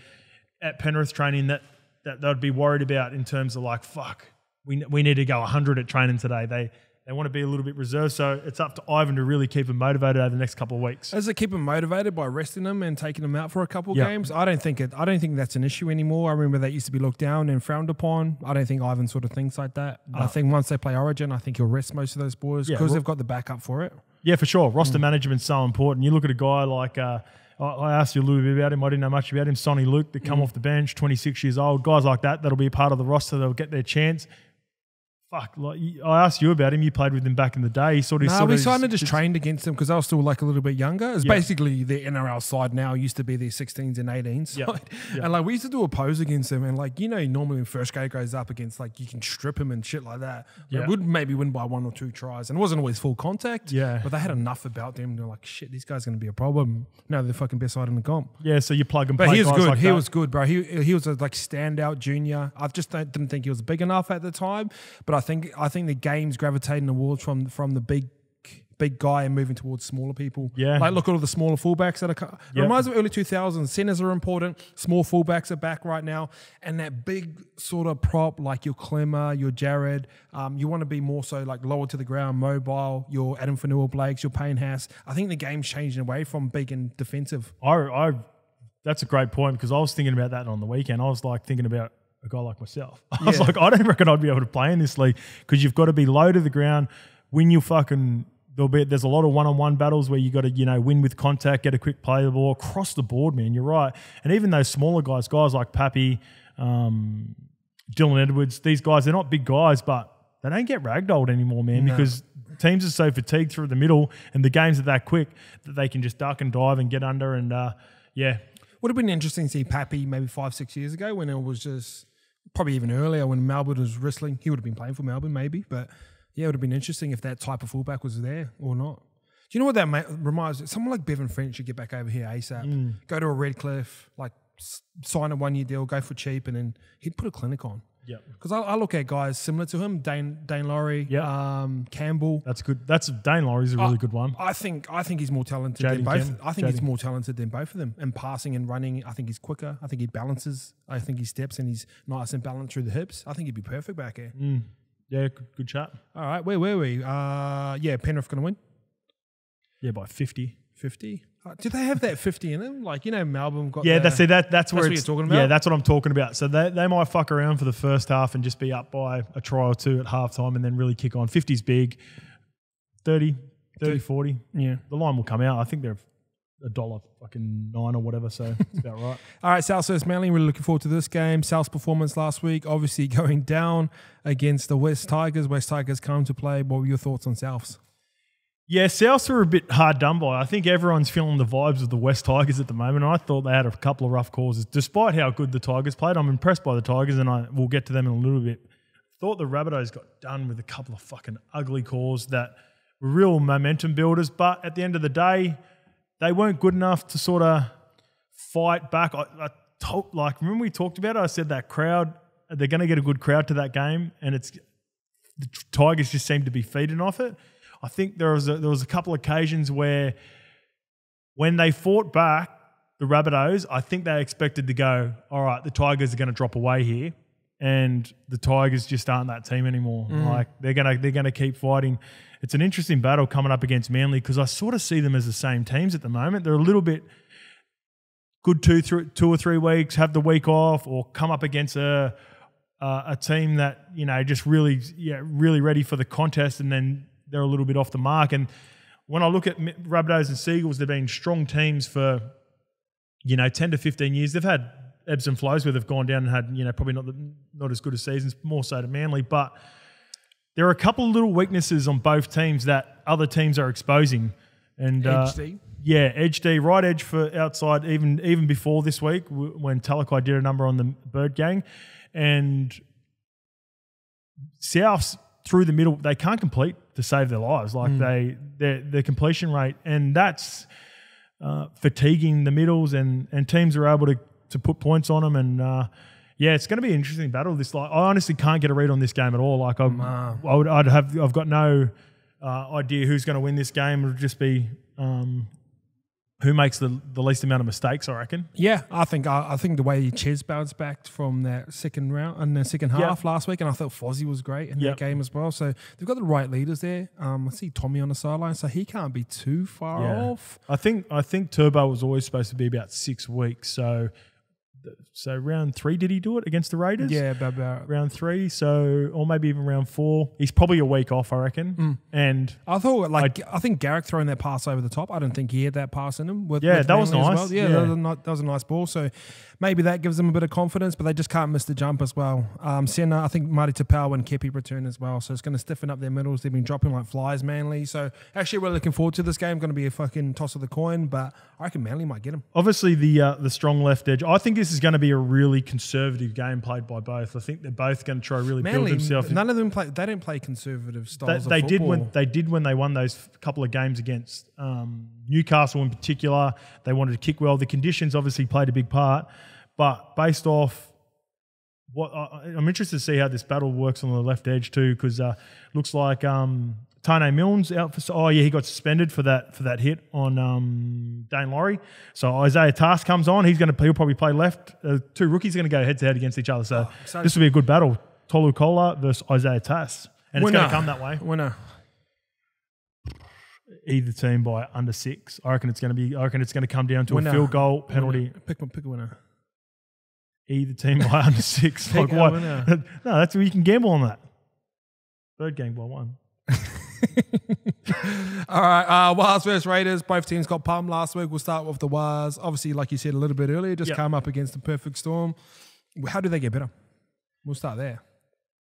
at Penrith training, that they'd be worried about in terms of like, fuck, we need to go 100 at training today. They want to be a little bit reserved, so it's up to Ivan to really keep them motivated over the next couple of weeks. Does it keep them motivated by resting them and taking them out for a couple of games? I don't think that's an issue anymore. I remember that used to be looked down and frowned upon. I don't think Ivan sort of thinks like that. No. I think once they play Origin, I think he'll rest most of those boys because they've got the backup for it. Yeah, for sure. Roster management's so important. You look at a guy like I asked you a little bit about him. I didn't know much about him. Sonny Luke, that come off the bench, 26 years old. Guys like that'll be a part of the roster. They'll get their chance. Fuck, like I asked you about him. You played with him back in the day. We kind of just trained against him because I was still like a little bit younger. It's basically the NRL side now. Used to be the 16s and 18s side. And like we used to do a pose against him. And like, normally when first grade goes up against, like you can strip him and shit like that. It would maybe win by 1 or 2 tries. And it wasn't always full contact. But they had enough about them. They're like, shit, this guy's going to be a problem. Now they're the fucking best side in the comp. Yeah, so you plug and play. But he was good. Like he was good, bro. He was a like standout junior. I just didn't think he was big enough at the time. But I think the game's gravitating towards from the big guy and moving towards smaller people. Yeah. Like look at all the smaller fullbacks that are. It reminds me of early 2000s. Centers are important. Small fullbacks are back right now. And that big sort of prop like your Clemmer, your Jared, you want to be more so like lower to the ground, mobile, your Adam Fanua Blakes, your Payne Haas. I think the game's changing away from big and defensive. That's a great point, because I was thinking about that on the weekend. I was like thinking about a guy like myself. I was like, I don't reckon I'd be able to play in this league, because you've got to be low to the ground. When you fucking, there's a lot of one-on-one battles where you got to, win with contact, get a quick play of the ball across the board, man. You're right. And even those smaller guys like Pappy, Dylan Edwards, these guys, they're not big guys, but they don't get ragdolled anymore, man, because teams are so fatigued through the middle, and the games are that quick that they can just duck and dive and get under. And would have been interesting to see Pappy maybe 5-6 years ago when it was just probably even earlier when Melbourne was wrestling. He would have been playing for Melbourne maybe, but it would have been interesting if that type of fullback was there or not. Do you know what that reminds me? Someone like Bevan French should get back over here ASAP. Go to a Redcliffe, like sign a 1-year deal, go for cheap, and then he'd put a clinic on. Yeah, because I look at guys similar to him, Dane Laurie, Campbell. That's good. Dane Laurie's a really good one. I think he's more talented than both. I think he's more talented than both of them. And passing and running, I think he's quicker. I think he balances. I think he steps and he's nice and balanced through the hips. I think he'd be perfect back here. Yeah, good chat. All right, where were we? Penrith going to win. Yeah, by 50. 50? Do they have that 50 in them? Like, Melbourne got that's where that's what you're talking about? Yeah, that's what I'm talking about. So they might fuck around for the first half and just be up by a try or two at halftime and then really kick on. 50's big. 30, 40. Yeah. The line will come out. I think they're $1.9 or whatever, so it's about right. All right, South versus Manly. Really looking forward to this game. South's performance last week, obviously going down against the West Tigers. West Tigers come to play. What were your thoughts on Souths? Yeah, Souths are a bit hard done by. I think everyone's feeling the vibes of the West Tigers at the moment. I thought they had a couple of rough causes. Despite how good the Tigers played, I'm impressed by the Tigers, and we'll get to them in a little bit. Thought the Rabbitohs got done with a couple of fucking ugly calls that were real momentum builders, but at the end of the day, they weren't good enough to sort of fight back. Remember we talked about it? I said that crowd, they're going to get a good crowd to that game, and the Tigers just seem to be feeding off it. I think there was a couple of occasions where when they fought back, the Rabbitohs, I think they expected to go, all right, the Tigers are going to drop away here, and the Tigers just aren't that team anymore. Like they're gonna keep fighting. It's an interesting battle coming up against Manly because I sort of see them as the same teams at the moment. They're a little bit good 2 or 3 weeks, have the week off, or come up against a team that just really ready for the contest, and then they're a little bit off the mark. And when I look at Rabbitohs and Seagulls, they've been strong teams for 10 to 15 years. They've had ebbs and flows where they've gone down and had probably not as good as seasons, more so to Manly. But there are a couple of little weaknesses on both teams that other teams are exposing. And Yeah, edge D, right edge for outside, even before this week when Talakai did a number on the Bird Gang. And Souths through the middle, they can't complete to save their lives. Like their completion rate, and that's fatiguing the middles, and teams are able to put points on them. And yeah, it's going to be an interesting battle. This, like, I honestly can't get a read on this game at all. Like I've got no idea who's going to win this game. It'll just be who makes the least amount of mistakes, I reckon. Yeah, I think the way Ches bounced back from that second round and the second half last week, and I thought Fozzie was great in that game as well. So they've got the right leaders there. I see Tommy on the sideline, so he can't be too far off. I think Turbo was always supposed to be about 6 weeks. So round 3, did he do it against the Raiders? Yeah, about round 3. So, or maybe even round 4. He's probably a week off, I reckon. And I thought, I think Garrick throwing that pass over the top. I don't think he had that pass in him. With that was nice. Well. Yeah, that was a nice ball. So maybe that gives them a bit of confidence, but they just can't miss the jump as well. Senna, I think Marty Tapau and Kepi return as well. So it's going to stiffen up their middles. They've been dropping like flies, Manly. So actually, we're looking forward to this game. Going to be a fucking toss of the coin, but I reckon Manly might get him. Obviously, the strong left edge. I think this is going to be a really conservative game played by both. I think they're both going to try really build themselves. None of them play. They don't play conservative styles. They of football. did when they won those couple of games against Newcastle in particular. They wanted to kick well. The conditions obviously played a big part, but based off what I'm interested to see how this battle works on the left edge too, because looks like Tane Milne's out for. He got suspended for that hit on Dane Laurie. So Isaiah Tass comes on. He'll probably play left. 2 rookies are going to go head to head against each other. So this will be a good battle. Tolu Kola versus Isaiah Tass, and it's going to come that way. Winner. Either team by under 6. I reckon it's going to come down to a field goal penalty. Pick a winner. Either team by under 6. Like what? No, that's where you can gamble on that. Bird Gang by 1. All right, Wars versus Raiders. Both teams got pumped last week. We'll start with the Wars. Obviously, like you said a little bit earlier, just come up against the perfect storm. How do they get better? We'll start there.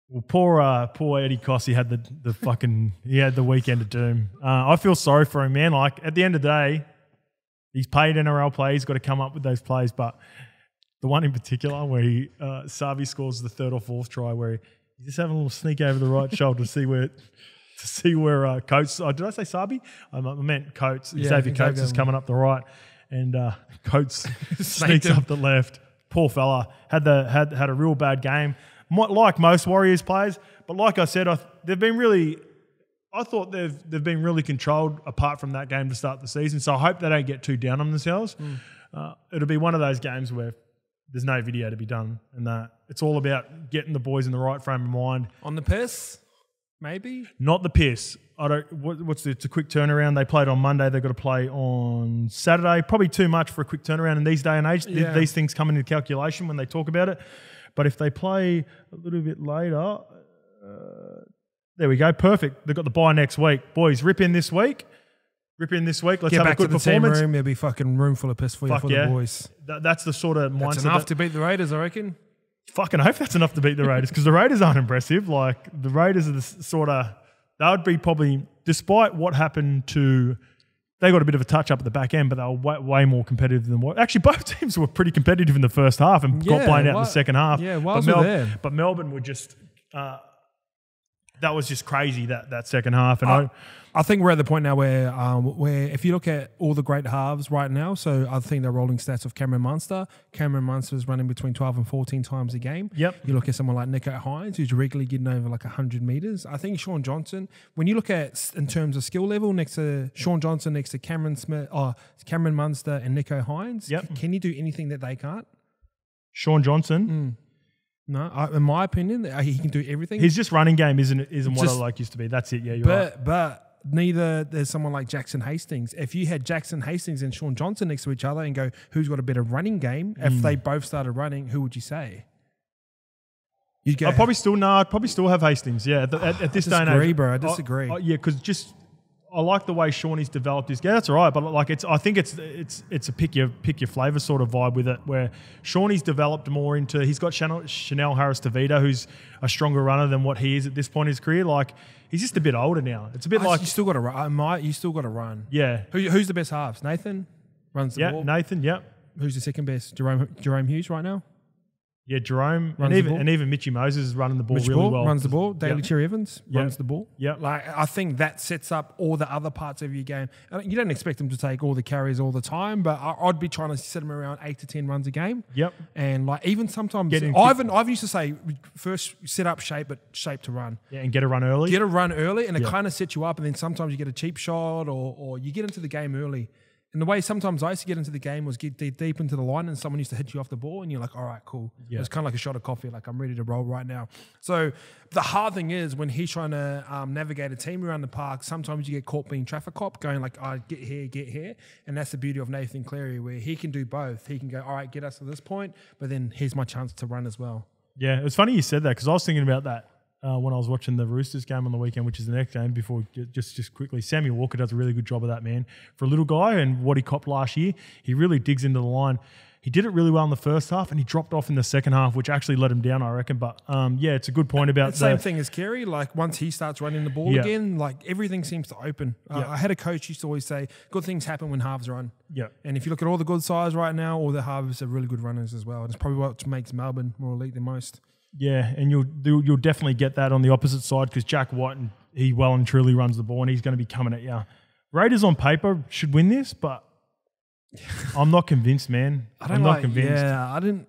Well, poor Eddie Kossi had the fucking he had the weekend of doom. I feel sorry for him, man. Like at the end of the day, he's paid NRL play. He's got to come up with those plays. But the one in particular where Savi scores the 3rd or 4th try, where he's just having a little sneak over the right shoulder to see where Coates. Did I say Sabi? I meant Coates. Xavier Coates is coming up the right, and Coates sneaks up the left. Poor fella had a real bad game. Like most Warriors players, but like I said, they've been really. I thought they've been really controlled apart from that game to start the season. So I hope they don't get too down on themselves. It'll be one of those games where there's no video to be done, and that it's all about getting the boys in the right frame of mind. On the piss, maybe not the piss. It's a quick turnaround. They played on Monday. They've got to play on Saturday. Probably too much for a quick turnaround in these day and age. Yeah. These things come into calculation when they talk about it. But if they play a little bit later, there we go. Perfect. They've got the bye next week. Boys, rip in this week. Let's have a good performance. Team room. There'll be fucking room full of piss for the boys. That's the sort of mindset. That's enough to beat the Raiders, I reckon. Fucking hope that's enough to beat the Raiders, because the Raiders aren't impressive. Like the Raiders are the sort of, they would be probably, despite what happened to. They got a bit of a touch-up at the back end, but they were way more competitive than what. Actually, both teams were pretty competitive in the first half and got blown out in the second half. Yeah, but Melbourne were just that was just crazy, that second half. And I think we're at the point now where if you look at all the great halves right now, so I think the rolling stats of Cameron Munster. Cameron Munster is running between 12 and 14 times a game. Yep. You look at someone like Nico Hines, who's regularly getting over like 100 metres. I think Sean Johnson, when you look at in terms of skill level, next to Sean Johnson, next to Cameron Munster and Nico Hines, can he do anything that they can't? Sean Johnson? No, in my opinion, he can do everything. His just running game isn't what I like used to be. That's it. Yeah, you're right. But neither there's someone like Jackson Hastings. If you had Jackson Hastings and Sean Johnson next to each other and go, who's got a better running game? If they both started running, who would you say? You'd go. I'd probably still have Hastings. Yeah, at this day and age. Bro. I disagree. Yeah, because I like the way Shawnee's developed his game. That's all right, but like I think it's a pick your flavor sort of vibe with it. Where Shawnee's developed more into, he's got Chanel Harris-Tavita, who's a stronger runner than what he is at this point in his career. Like he's just a bit older now. It's a bit like you still got to run. You still got to run. Yeah. Who's the best halves? Nathan runs the ball. Yeah, Nathan. Yep. Who's the second best? Jerome Hughes right now. Yeah, Jerome and even Mitchy Moses is running the ball really well. Runs the ball. Daly Cherry Evans runs the ball. Yeah, like I think that sets up all the other parts of your game. You don't expect them to take all the carries all the time, but I'd be trying to set them around 8 to 10 runs a game. Yep. And like even sometimes Ivan used to say first set up shape, but shape to run. Yeah, and get a run early. Get a run early, and it kind of sets you up. And then sometimes you get a cheap shot, or you get into the game early. And the way sometimes I used to get into the game was get deep into the line and someone used to hit you off the ball and you're like, all right, cool. Yeah. It's kind of like a shot of coffee. Like, I'm ready to roll right now. So the hard thing is when he's trying to navigate a team around the park, sometimes you get caught being traffic cop, going like, get here. And that's the beauty of Nathan Cleary, where he can do both. He can go, all right, get us to this point, but then here's my chance to run as well. Yeah, it was funny you said that because I was thinking about that. When I was watching the Roosters game on the weekend, which is the next game, before just quickly, Sammy Walker does a really good job of that, man. For a little guy and what he copped last year, he really digs into the line. He did it really well in the first half and he dropped off in the second half, which actually let him down, I reckon. But yeah, it's a good point about the same thing as Kerry. Like once he starts running the ball again, like everything seems to open. I had a coach who used to always say, good things happen when halves run. Yeah. And if you look at all the good sides right now, all the halves are really good runners as well. And it's probably what makes Melbourne more elite than most. Yeah, and you'll definitely get that on the opposite side because Jack White, he well and truly runs the ball and he's going to be coming at you. Raiders on paper should win this, but I'm not convinced, man. I'm not convinced. Yeah, I'm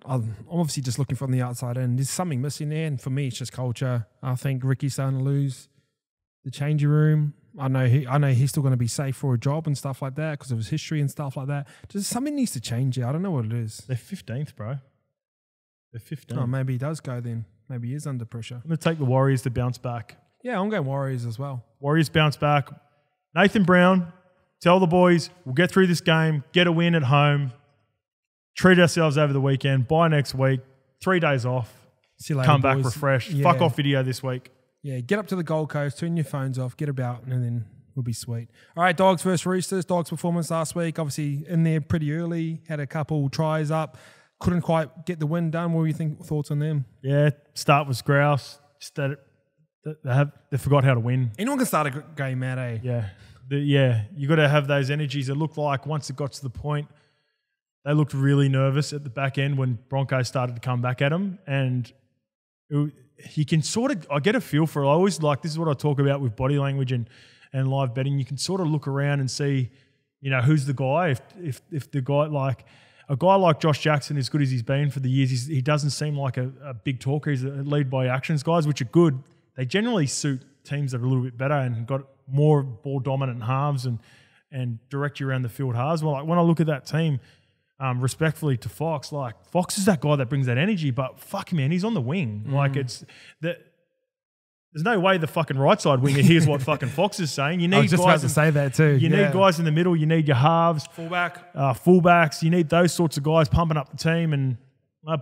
obviously just looking from the outside in. There's something missing there, and for me, it's just culture. I think Ricky's starting to lose the changing room. I know he's still going to be safe for a job and stuff like that because of his history and stuff like that. Just something needs to change here. I don't know what it is. They're 15th, bro. They're 15th. Oh, maybe he does go then. Maybe he is under pressure. I'm going to take the Warriors to bounce back. Yeah, I'm going Warriors as well. Warriors bounce back. Nathan Brown, tell the boys we'll get through this game, get a win at home, treat ourselves over the weekend, bye next week, 3 days off, see you later, come boys. back refreshed, fuck off video this week. Yeah, get up to the Gold Coast, turn your phones off, get about, and then we'll be sweet. All right, Dogs versus Roosters. Dogs performance last week, obviously in there pretty early, had a couple tries up. Couldn't quite get the win done. What do you think? Thoughts on them? Yeah, start was grouse. Just that they forgot how to win. Anyone can start a game out, eh? Yeah. You got to have those energies. It looked like once it got to the point, they looked really nervous at the back end when Broncos started to come back at them. And you can sort of, I get a feel for it. I always like, this is what I talk about with body language and live betting. You can sort of look around and see, who's the guy. If the guy like, a guy like Josh Jackson, as good as he's been for the years, he doesn't seem like a big talker. He's a lead by actions guys, which are good. They generally suit teams that are a little bit better and got more ball dominant halves and direct you around the field halves. Well, like when I look at that team, respectfully to Fox, like Fox is that guy that brings that energy, but fuck man, he's on the wing. Like it's that. There's no way the fucking right side winger hears what fucking Fox is saying. You need I was just about to say that too. You need guys in the middle. You need your halves, fullbacks. You need those sorts of guys pumping up the team. And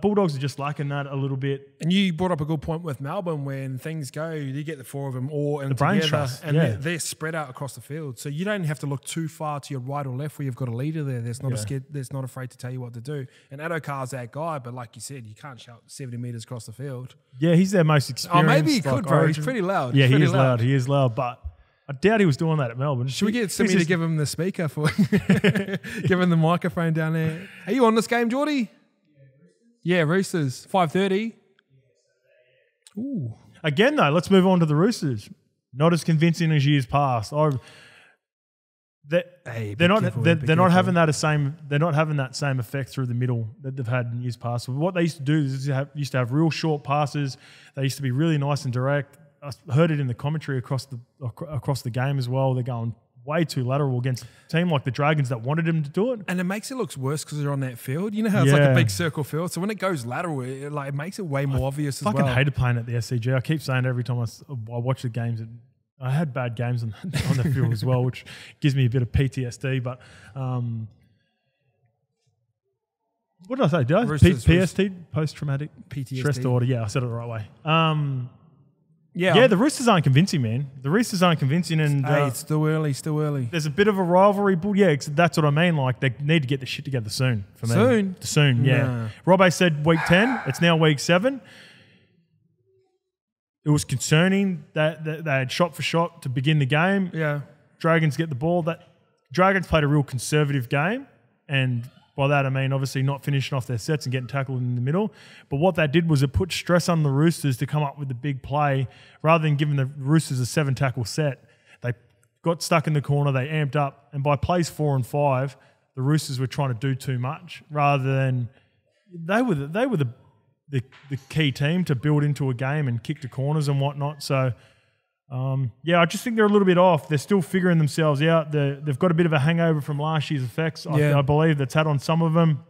Bulldogs are just lacking that a little bit. And you brought up a good point with Melbourne. When things go, you get the four of them all in the brain trust, and they're spread out across the field. So you don't have to look too far to your right or left where you've got a leader there. That's not afraid to tell you what to do. And Addo-Carr's that guy, but like you said, you can't shout 70 metres across the field. Yeah, he's their most experienced. Oh, maybe he could, bro. Origin. He's pretty loud. Yeah, he is loud. He is loud, but I doubt he was doing that at Melbourne. Should we get Simi to give him the speaker for give him the microphone down there? Are you on this game, Geordie? Yeah, Roosters, 5:30. Ooh. Again, though, let's move on to the Roosters. Not as convincing as years past. They're not having that same effect through the middle that they've had in years past. What they used to do is used to have real short passes. They used to be really nice and direct. I heard it in the commentary across the game as well. They're going way too lateral against a team like the Dragons that wanted him to do it. And it makes it look worse because they're on that field. You know how it's like a big circle field? So when it goes lateral, it makes it way more obvious as well. I fucking hated playing at the SCG. I keep saying it every time I watch the games. I had bad games on the field as well, which gives me a bit of PTSD. But what did I say? Did I? PST, post-traumatic PTSD. stress disorder. Yeah, I said it the right way. Yeah, the Roosters aren't convincing, man. The Roosters aren't convincing, and it's still early. There's a bit of a rivalry, but yeah, that's what I mean. Like they need to get the shit together soon. For me, soon, yeah. Nah. Robbo said week 10. It's now week 7. It was concerning that they had shot for shot to begin the game. Yeah, Dragons get the ball. Dragons played a real conservative game, and by that I mean obviously not finishing off their sets and getting tackled in the middle. But what that did was it put stress on the Roosters to come up with the big play rather than giving the Roosters a 7-tackle set. They got stuck in the corner, they amped up, and by plays 4 and 5, the Roosters were trying to do too much rather than they were the key team to build into a game and kick to corners and whatnot. So I just think they're a little bit off. They're still figuring themselves out. They've got a bit of a hangover from last year's effects, I believe, that's had on some of them.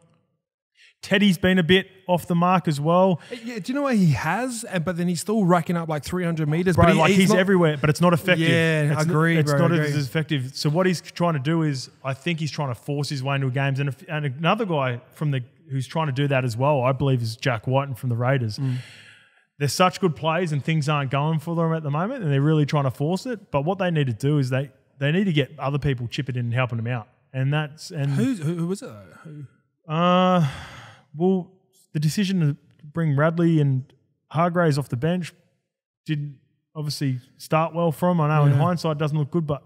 Teddy's been a bit off the mark as well. Yeah, do you know what he has? But then he's still racking up like 300 meters. Bro, but he's everywhere, but it's not effective. Yeah, I agree, It's not as effective. So what he's trying to do is, I think he's trying to force his way into games. And another guy who's trying to do that as well, I believe, is Jack Whiten from the Raiders. They're such good plays and things aren't going for them at the moment, and they're really trying to force it. But what they need to do is they need to get other people chipping in and helping them out. And who was it though? Well, the decision to bring Radley and Hargraves off the bench didn't obviously start well for him. I know in hindsight it doesn't look good, but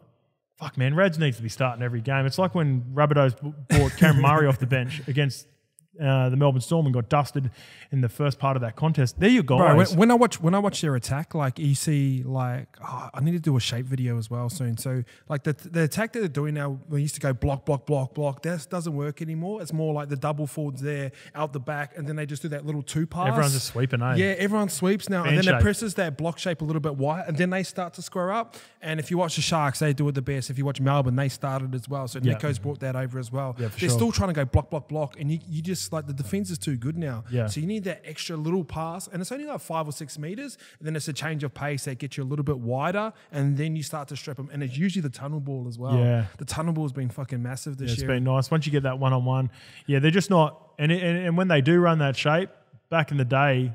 fuck, man, Rads needs to be starting every game. It's like when Rabbitohs brought Cameron Murray off the bench against the Melbourne Storm and got dusted in the first part of that contest. There you go. Bro, when I watch their attack, like you see, like I need to do a shape video as well soon. So like the attack that they're doing now, we used to go block. That doesn't work anymore. It's more like the double forwards there out the back, and then they just do that little 2 pass. Everyone's just sweeping, eh? Yeah, everyone sweeps now, and then it presses that block shape a little bit wide, and then they start to square up. And if you watch the Sharks, they do it the best. If you watch Melbourne, they started as well. So Nico's brought that over as well. Yeah, they're still trying to go block, and you just like the defense is too good now. Yeah. So you need that extra little pass, and it's only like 5 or 6 meters, and then it's a change of pace that gets you a little bit wider, and then you start to strip them. And it's usually the tunnel ball as well. Yeah. The tunnel ball has been fucking massive this year. It's been nice. Once you get that one-on-one, they're just not. And when they do run that shape, back in the day,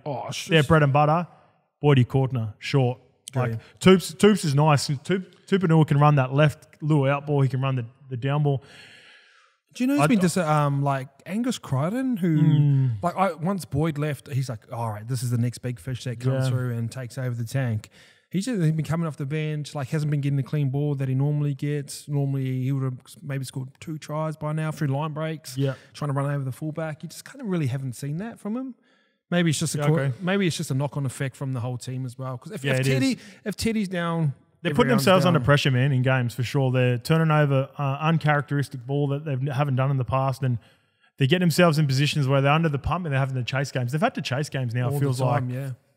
their bread and butter, Boydie Courtner, short. Like Toops is nice. Tupanua can run that left little out ball. He can run the down ball. Do you know who's been just like Angus Crichton, who once Boyd left, he's like, all right, this is the next big fish that comes through and takes over the tank. He's been coming off the bench, like hasn't been getting the clean ball that he normally gets. Normally he would have maybe scored 2 tries by now through line breaks, trying to run over the fullback. You just kind of really haven't seen that from him. Maybe it's just a knock-on effect from the whole team as well. Because if Teddy's down, they're putting themselves under pressure, man, in games for sure. They're turning over uncharacteristic ball that they haven't done in the past, and they're getting themselves in positions where they're under the pump and they're having to chase games. They've had to chase games now. It feels like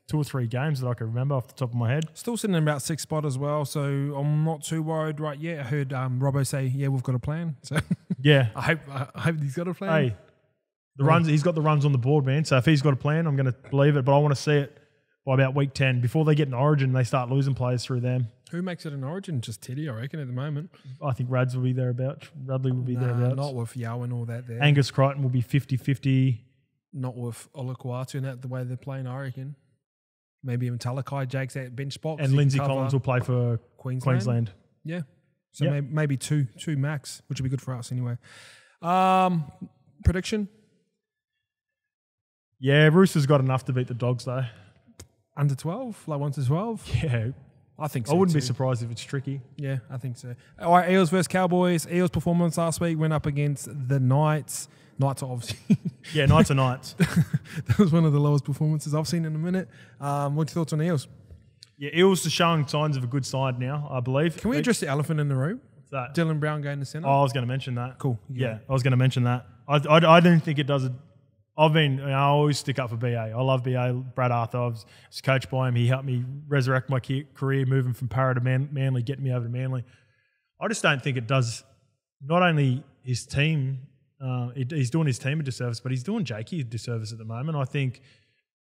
2 or 3 games that I can remember off the top of my head. Still sitting in about 6th spot as well, so I'm not too worried right yet. I heard Robbo say, we've got a plan. So yeah, I hope he's got a plan. Hey, he's got the runs on the board, man. So if he's got a plan, I'm going to believe it. But I want to see it by about week 10 before they get an Origin. They start losing players through them. Who makes it an Origin? Just Teddy, I reckon, at the moment. I think Rads will be thereabouts. Radley will be thereabouts. Not with Yao and all that there. Angus Crichton will be 50-50. Not with Olakuatu and that the way they're playing, I reckon. Maybe even Talakai, Jake's at bench spot. And Lindsay Collins will play for Queensland. Yeah. So maybe two max, which would be good for us anyway. Prediction? Yeah, Roosters got enough to beat the Dogs though. Under 12? Like 1 to 12? Yeah. I think so. I wouldn't be surprised if it's tricky. Yeah, I think so. All right, Eels versus Cowboys. Eels' performance last week went up against the Knights. Knights are obviously. Yeah, Knights are Knights. That was one of the lowest performances I've seen in a minute. What's your thoughts on Eels? Yeah, Eels are showing signs of a good side now, I believe. Can we address the elephant in the room? What's that? Dylan Brown going to centre? Oh, I was going to mention that. Cool. Yeah, I was going to mention that. I don't think it does I always stick up for BA. I love BA. Brad Arthur, I was coached by him. He helped me resurrect my career, moving from Para to Manly, getting me over to Manly. I just don't think it does not only his team, he's doing his team a disservice, but he's doing Jakey a disservice at the moment. I think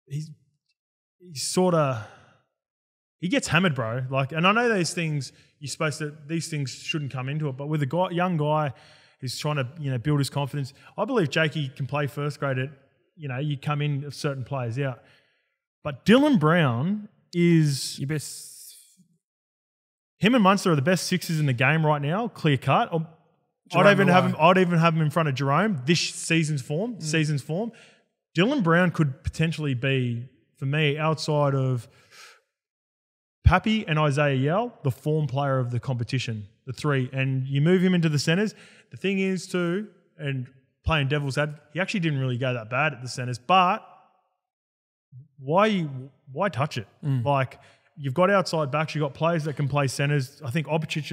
he's sort of, he gets hammered, bro. Like, and I know these things shouldn't come into it, but with a young guy who's trying to, build his confidence, I believe Jakey can play first grade at, you come in of certain players out. But Dylan Brown is Your best. him and Munster are the best sixes in the game right now, clear cut. Jerome I'd even Luai. have him in front of Jerome this season's form. Dylan Brown could potentially be, for me, outside of Pappy and Isaiah Yell, the form player of the competition, the three. And you move him into the centres. The thing is too, and playing devil's advocate, he actually didn't really go that bad at the centres, but why touch it? Like, you've got outside backs, you've got players that can play centres. I think Optic's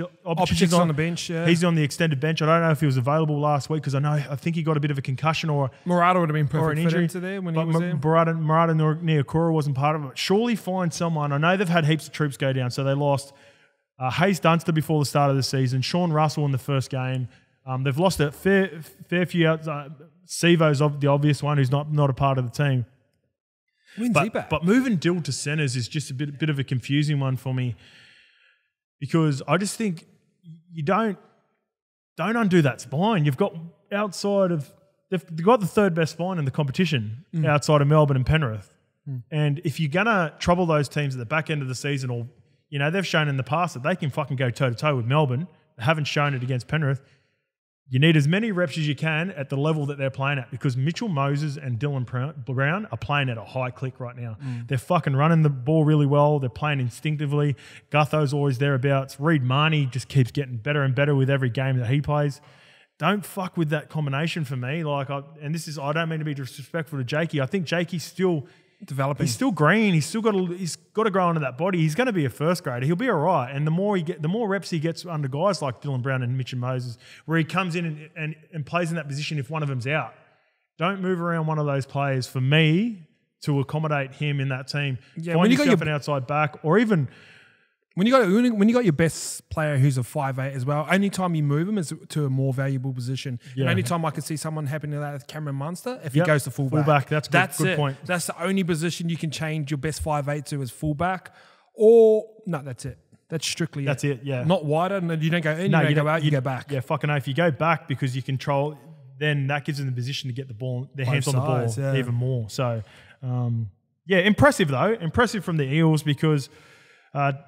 on the bench. Yeah. He's on the extended bench. I don't know if he was available last week because I think he got a bit of a concussion or Murata would have been or an perfect fit injury into there when he was there. Murata Niokura wasn't part of it. Surely find someone. I know they've had heaps of troops go down, so they lost Hayes Dunster before the start of the season, Sean Russell in the first game. They've lost a fair few out. Sivo's the obvious one who's not a part of the team. When's he back? But moving Dill to centres is just a bit of a confusing one for me because I just think you don't undo that spine. You've got outside of they've got the third best spine in the competition outside of Melbourne and Penrith. And if you're gonna trouble those teams at the back end of the season, or they've shown in the past that they can fucking go toe to toe with Melbourne. They haven't shown it against Penrith. You need as many reps as you can at the level that they're playing at because Mitchell Moses and Dylan Brown are playing at a high click right now. They're fucking running the ball really well. They're playing instinctively. Gutho's always thereabouts. Reed Marnie just keeps getting better and better with every game that he plays. Don't fuck with that combination for me. I don't mean to be disrespectful to Jakey. I think Jakey's still developing. He's still green. He's got to grow into that body. He's going to be a first grader. He'll be all right. And the more reps he gets under guys like Dylan Brown and Mitch and Moses, where he comes in and plays in that position if one of them's out. Don't move around one of those players for me to accommodate him in that team. Yeah, Find yourself an outside back or even when you got your best player who's a 5'8" as well. Only time you move him is to a more valuable position. Yeah. And only time I can see someone happening to that is Cameron Munster if he goes to fullback. That's a good point. That's the only position you can change your best 5'8" to is fullback. Or no, that's it. That's strictly That's it. Yeah. Not wider. And you don't go in. You don't go out. You go back. Yeah. Fucking if you go back because you control, then that gives them the position to get the ball, their hands on the ball even more. So, impressive though. Impressive from the Eels because.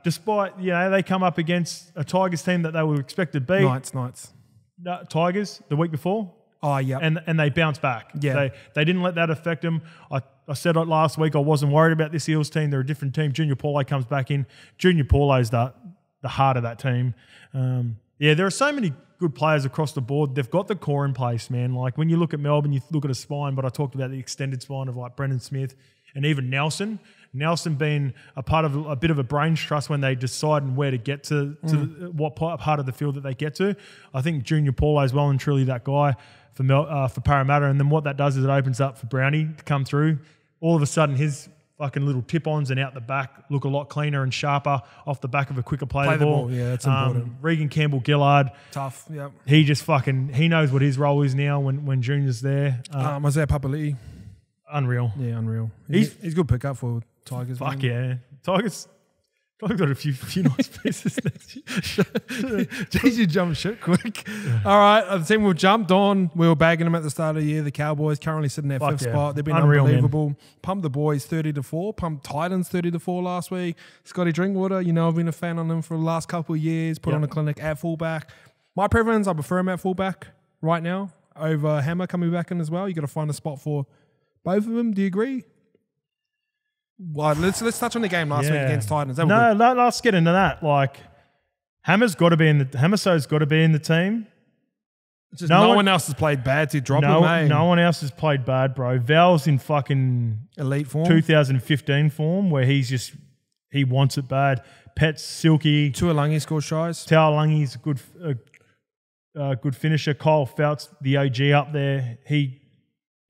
Despite, they come up against a Tigers team that they were expected to beat. Knights. No, Tigers the week before. Oh, yeah. And they bounced back. Yeah. They didn't let that affect them. I said it last week, I wasn't worried about this Eels team. They're a different team. Junior Paulo comes back in. Junior Paulo's the heart of that team. There are so many good players across the board. They've got the core in place, man. Like when you look at Melbourne, you look at a spine, but I talked about the extended spine of like Brendan Smith and even Nelson. Nelson being a part of a bit of a brains trust when they decide where to get to what part of the field that they get to. I think Junior Paulo is well and truly that guy for Parramatta. And then what that does is it opens up for Brownie to come through. All of a sudden, his fucking little tip-ons and out the back look a lot cleaner and sharper off the back of a quicker play the ball. Yeah, that's important. Regan Campbell-Gillard. Tough, yeah. He just he knows what his role is now when Junior's there. Isaiah Papali'i. Unreal. Yeah, unreal. He's good pickup for Tigers. Fuck yeah. Tigers got a few nice pieces next year. Jeez, you jumped shit quick. Yeah. All right, the team we've jumped on. We were bagging them at the start of the year. The Cowboys currently sitting at fifth spot. They've been unbelievable. Man. Pumped the boys 30-4. Pumped Titans 30-4 last week. Scotty Drinkwater, I've been a fan on him for the last couple of years. Put on a clinic at fullback. My preference, I prefer him at fullback right now over Hammer coming back in as well. You got to find a spot for both of them. Do you agree? Well, let's touch on the game last week against Titans. Let's get into that. Like, Hammerso's got to be in the team. Just no one else has played bad to drop him, eh? No one else has played bad, bro. Val's in fucking elite form, 2015 form, where he wants it bad. Pet's silky. Tuolangi scores tries. Tuolangi's a good finisher. Kyle Felt's the OG up there.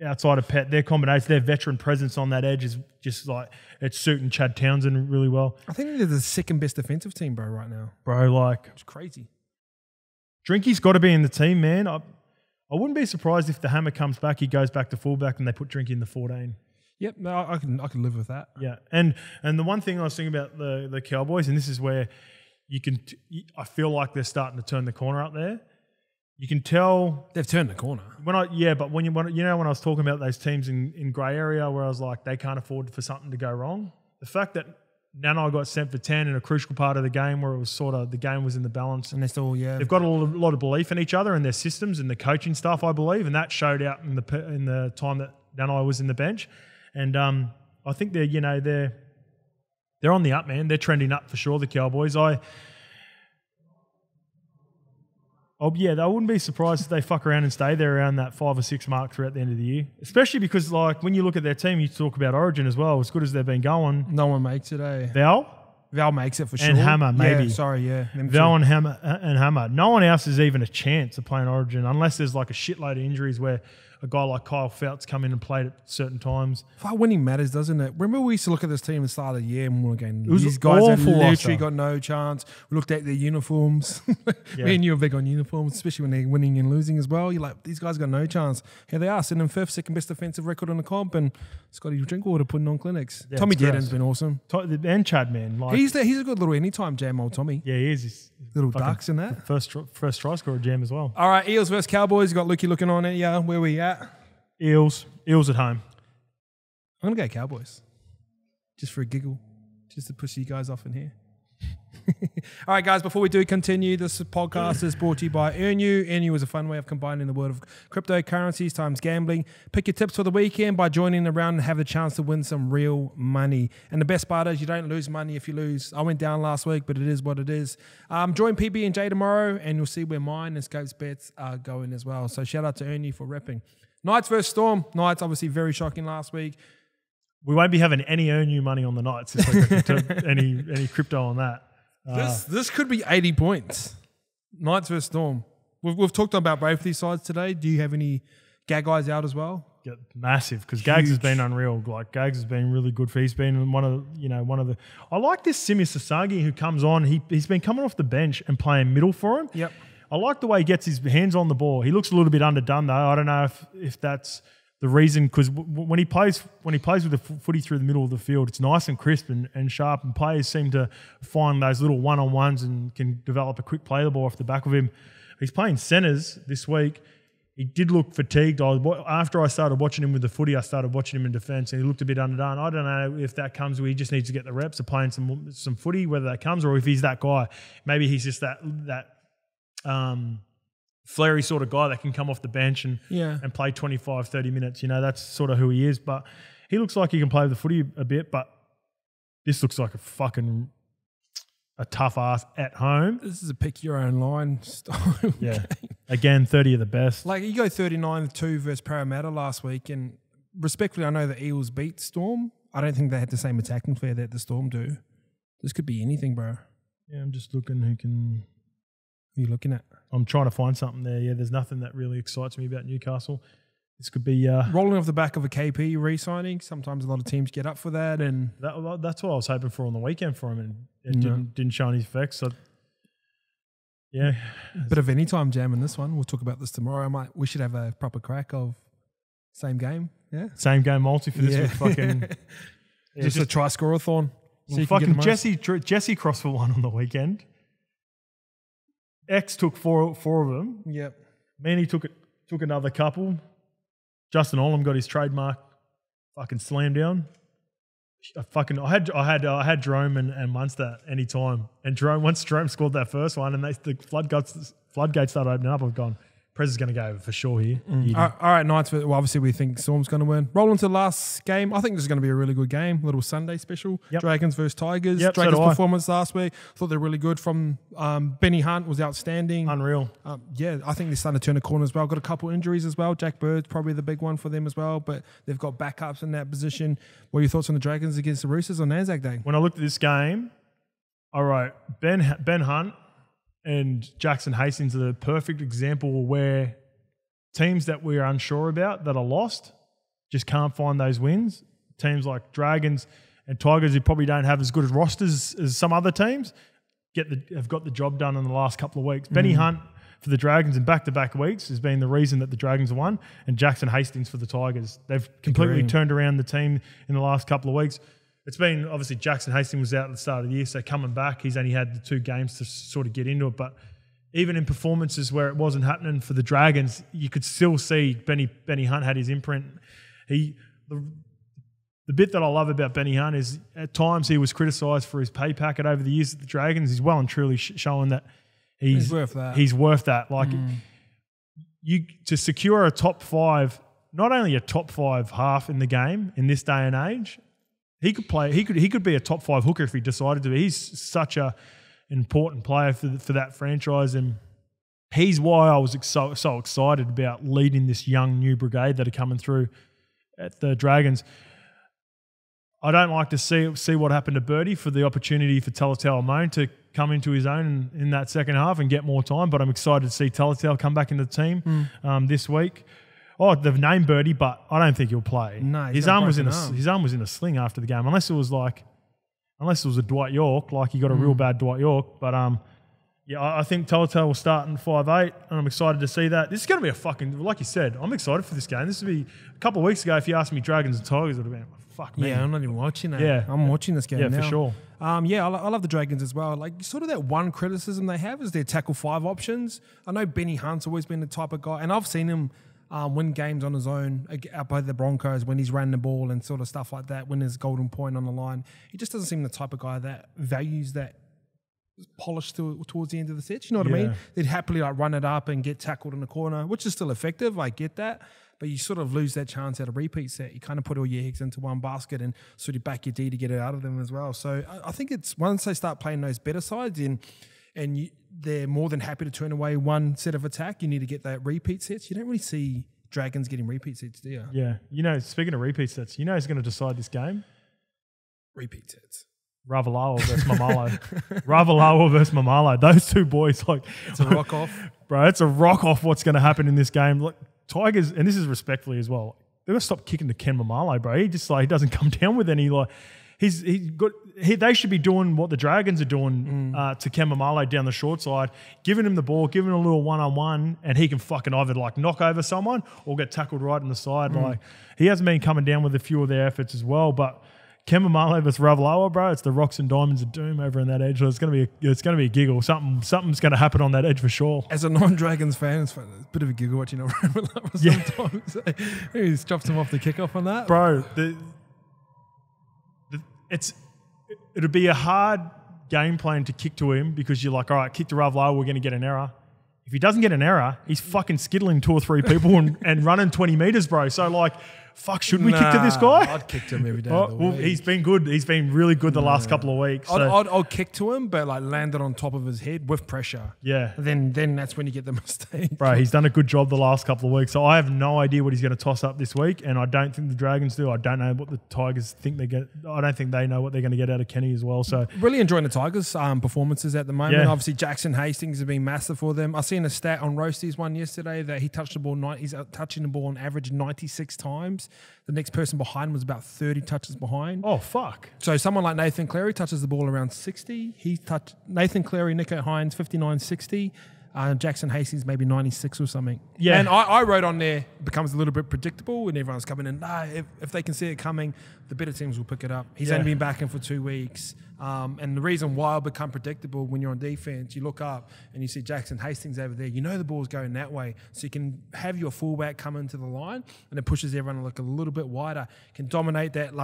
Outside of Pet, their combination, their veteran presence on that edge is just like it's suiting Chad Townsend really well. I think they're the second best defensive team, bro, right now. Bro, it's crazy. Drinky's got to be in the team, man. I wouldn't be surprised if the Hammer comes back, he goes back to fullback, and they put Drinky in the 14. Yep, no, I can live with that. Yeah, and the one thing I was thinking about the Cowboys, and this is where I feel like they're starting to turn the corner up there. You can tell they've turned the corner. When I was talking about those teams in grey area where I was like they can't afford for something to go wrong. The fact that Nanai got sent for 10 in a crucial part of the game where it was sort of the game was in the balance. And they're still, They've got a lot of belief in each other and their systems and the coaching stuff, I believe, and that showed out in the time that Nanai was in the bench. And I think they're on the up, man. They're trending up for sure, the Cowboys. I wouldn't be surprised if they fuck around and stay there around that 5 or 6 mark throughout the end of the year. Especially because, like, when you look at their team, you talk about Origin as well. As good as they've been going, no one makes it. Val makes it for sure. And Hammer, maybe. Val and Hammer. No one else has even a chance of playing Origin unless there's like a shitload of injuries where a guy like Kyle Felt's come in and played at certain times. Winning matters, doesn't it? Remember we used to look at this team at the start of the year and we were going, these guys have literally got no chance. We looked at their uniforms. Me and you are big on uniforms, especially when they're winning and losing as well. You're like, these guys got no chance. Here they are, sitting in 5th, second best defensive record in the comp, and Scotty Drinkwater putting on clinics. Yeah, Tommy Dearden's been awesome. And Chad, man. Like, he's a good little anytime jam, old Tommy. Yeah, he is. He's little ducks in that. First try scorer jam as well. All right, Eels versus Cowboys. You got Lukey looking on it. Yeah, where we at? Eels at home. I'm going to go Cowboys. Just for a giggle. Just to push you guys off in here. All right, guys, before we do continue, this podcast is brought to you by EarnU. EarnU is a fun way of combining the world of cryptocurrencies times gambling. Pick your tips for the weekend by joining the round and have the chance to win some real money. And the best part is you don't lose money if you lose. I went down last week, but it is what it is. Join PB&J tomorrow, and you'll see where mine and Scope's bets are going as well. So shout out to EarnU for repping. Knights versus Storm. Knights, obviously, very shocking last week. We won't be having any EarnU money on the Knights this week. any crypto on that. This could be 80 points. Knights versus Storm. We've talked about both these sides today. Do you have any Gaggais out as well? Yeah, massive, because Gags has been unreal. Like Gags has been really good for. He's been one of the. I like this Simi Sasagi who comes on. He's been coming off the bench and playing middle for him. Yep. I like the way he gets his hands on the ball. He looks a little bit underdone though. I don't know if that's the reason, because when he plays with the footy through the middle of the field, it's nice and crisp and sharp, and players seem to find those little one-on-ones and can develop a quick play the ball off the back of him. He's playing centres this week. He did look fatigued. After I started watching him with the footy, I started watching him in defence, and he looked a bit underdone. I don't know if that comes where he just needs to get the reps of playing some footy, whether that comes, or if he's that guy. Maybe he's just that flary sort of guy that can come off the bench and play 25, 30 minutes. That's sort of who he is. But he looks like he can play the footy a bit, but this looks like a tough ass at home. This is a pick your own line style game. Again, 30 of the best. Like you go 39-2 versus Parramatta last week, and respectfully, I know the Eels beat Storm. I don't think they had the same attacking flair that the Storm do. This could be anything, bro. Yeah, I'm just looking who can... Who are you looking at? I'm trying to find something there. Yeah, there's nothing that really excites me about Newcastle. This could be... rolling off the back of a KP re-signing. Sometimes a lot of teams get up for that. And that's what I was hoping for on the weekend for him, and it didn't show any effects. So, yeah. Bit of anytime jam in this one. We'll talk about this tomorrow. We should have a proper crack of same game. Yeah. Same game multi for this with fucking... just a try-score-a-thon. So fucking Jesse crossed for one on the weekend. X took four of them. Yep. Manny took another couple. Justin Olam got his trademark fucking slam down. I had Jerome and Munster any time. And once Jerome scored that first one and the floodgates started opening up, I've gone, Prez is going to go over for sure here. All right, Knights. Well, obviously we think Storm's going to win. Roll into the last game. I think this is going to be a really good game. Little Sunday special. Yep. Dragons versus Tigers. Yep, Dragons' performance last week. Thought they're really good. From Benny Hunt was outstanding. Unreal. I think they're starting to turn a corner as well. Got a couple injuries as well. Jack Bird's probably the big one for them as well, but they've got backups in that position. What are your thoughts on the Dragons against the Roosters on Anzac Day? When I looked at this game, all right, Ben Hunt and Jackson Hastings are the perfect example where teams that we're unsure about that are lost just can't find those wins. Teams like Dragons and Tigers, who probably don't have as good as rosters as some other teams, have got the job done in the last couple of weeks. Benny Hunt for the Dragons in back-to-back weeks has been the reason that the Dragons have won, and Jackson Hastings for the Tigers. They've completely turned around the team in the last couple of weeks. It's been, obviously, Jackson Hastings was out at the start of the year, so coming back, he's only had the 2 games to sort of get into it, but even in performances where it wasn't happening for the Dragons, you could still see Benny Hunt had his imprint. The the bit that I love about Benny Hunt is at times he was criticised for his pay packet over the years at the Dragons. He's well and truly showing that he's worth that. He's worth that. Like you to secure a top 5, not only a top 5 half in the game in this day and age, he could play. He could be a top 5 hooker if he decided to be. He's such a important player for that franchise, and he's why I was so excited about leading this young new brigade that are coming through at the Dragons. I don't like to see what happened to Birdie for the opportunity for Talakai Moan to come into his own in that second half and get more time, but I'm excited to see Talakai come back into the team this week. Oh, they've named Birdie, but I don't think he'll play. No, his arm was in a sling after the game, unless it was a Dwight York, like he got a real bad Dwight York. But yeah, I think Talakai will start in 5'8", and I'm excited to see that. This is going to be a fucking, like you said, I'm excited for this game. This would be a couple of weeks ago. If you asked me Dragons and Tigers, it would have been fuck me. Yeah, I'm not even watching that. Yeah, I'm watching this game now. Yeah, for sure. Yeah, I love the Dragons as well. Like, sort of that one criticism they have is their tackle 5 options. I know Benny Hunt's always been the type of guy, and I've seen him win games on his own out by the Broncos when he's ran the ball and sort of stuff like that, when there's golden point on the line. He just doesn't seem the type of guy that values that polish towards the end of the set. You know what I mean? They'd happily like run it up and get tackled in the corner, which is still effective. I get that. But you sort of lose that chance at a repeat set. You kind of put all your eggs into one basket and sort of back your D to get it out of them as well. So I think it's once they start playing those better sides and they're more than happy to turn away one set of attack, you need to get that repeat sets. You don't really see Dragons getting repeat sets, do you? Yeah. You know, speaking of repeat sets, you know who's going to decide this game? Repeat sets. Ravalawa versus Mamalo. Ravalawa versus Mamalo. Those two boys, like... It's a rock-off. Bro, it's a rock-off what's going to happen in this game. Look, Tigers, and this is respectfully as well, they've got to stop kicking to Ken Mamalo, bro. He just he doesn't come down with any they should be doing what the Dragons are doing to Ken Mamalo down the short side, giving him the ball, giving him a little one-on-one, and he can fucking either knock over someone or get tackled right in the side. Like he hasn't been coming down with a few of their efforts as well, but Ken Mamalo versus Ravalawa, bro, it's the rocks and diamonds of doom over on that edge. So it's gonna be a giggle. Something's gonna happen on that edge for sure. As a non-Dragons fan, it's a bit of a giggle watching Ravalawa sometimes. He's dropped him off the kickoff on that, bro. It'll be a hard game plan to kick to him because you're like, all right, kick to Ravalawa, we're going to get an error. If he doesn't get an error, he's fucking skittling 2 or 3 people and running 20 meters, bro. So like, fuck, should we kick to this guy? I'd kick to him every day of the week. He's been good. He's been really good the last couple of weeks. So. I'd kick to him, but like landed on top of his head with pressure. Yeah. Then that's when you get the mistake. Bro, he's done a good job the last couple of weeks. So I have no idea what he's going to toss up this week, and I don't think the Dragons do. I don't know what the Tigers think they get. I don't think they know what they're going to get out of Kenny as well. So really enjoying the Tigers' performances at the moment. Yeah. Obviously, Jackson Hastings has been massive for them. I seen a stat on Roasties one yesterday that he touched the ball. He's touching the ball on average 96 times. The next person behind was about 30 touches behind. Oh, fuck. So someone like Nathan Cleary touches the ball around 60. Nathan Cleary, Nico Hines, 59, 60. Jackson Hastings, maybe 96 or something. Yeah. And I wrote on there, it becomes a little bit predictable and everyone's coming in. If they can see it coming, the better teams will pick it up. He's only been back in for 2 weeks. And the reason why it'll become predictable when you're on defense, you look up and you see Jackson Hastings over there. You know the ball's going that way. So you can have your fullback come into the line and it pushes everyone to look a little bit wider, can dominate that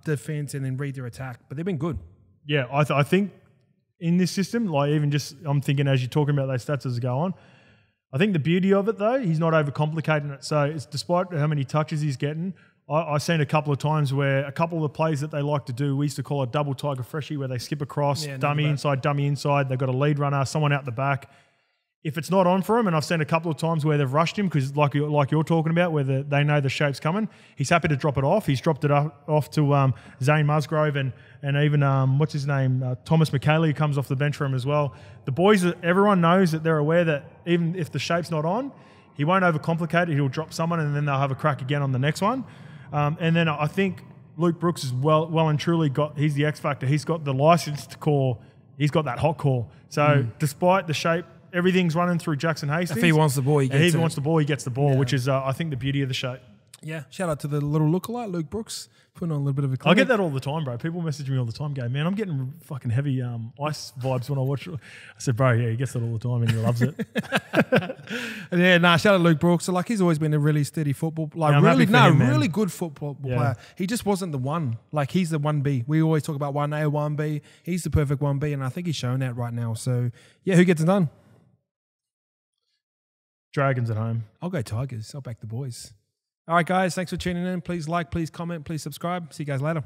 defense and then read their attack. But they've been good. Yeah, I think in this system, like even just, I'm thinking as you're talking about those stats as I go on, I think the beauty of it though, he's not overcomplicating it. So it's despite how many touches he's getting, I've seen a couple of times where a couple of the plays that they like to do, we used to call a double tiger freshie where they skip across, dummy inside, they've got a lead runner, someone out the back. If it's not on for him, and I've seen a couple of times where they've rushed him because like you're talking about, where they know the shape's coming, he's happy to drop it off. He's dropped it off to Zane Musgrove and even, what's his name, Thomas McKaylee, who comes off the bench for him as well. The boys, everyone knows that they're aware that even if the shape's not on, he won't overcomplicate it. He'll drop someone and then they'll have a crack again on the next one. And then I think Luke Brooks is well and truly he's the X factor. He's got the license to call. He's got that hot call. So despite the shape, everything's running through Jackson Hastings. If he wants the ball, he gets the ball, which is, I think, the beauty of the shape. Yeah, shout out to the little lookalike, Luke Brooks, putting on a little bit of a I clinic. get that all the time, bro. People message me all the time, go, man, I'm getting fucking heavy ice vibes when I watch it. I said, bro, yeah, he gets that all the time and he loves it. Shout out to Luke Brooks. So, like, he's always been a really steady football, like Yeah, really good football player. He just wasn't the one. Like, he's the 1B. We always talk about 1A, 1B. He's the perfect 1B, and I think he's showing that right now. So, yeah, who gets it done? Dragons at home. I'll go Tigers. I'll back the boys. All right, guys, thanks for tuning in. Please like, please comment, please subscribe. See you guys later.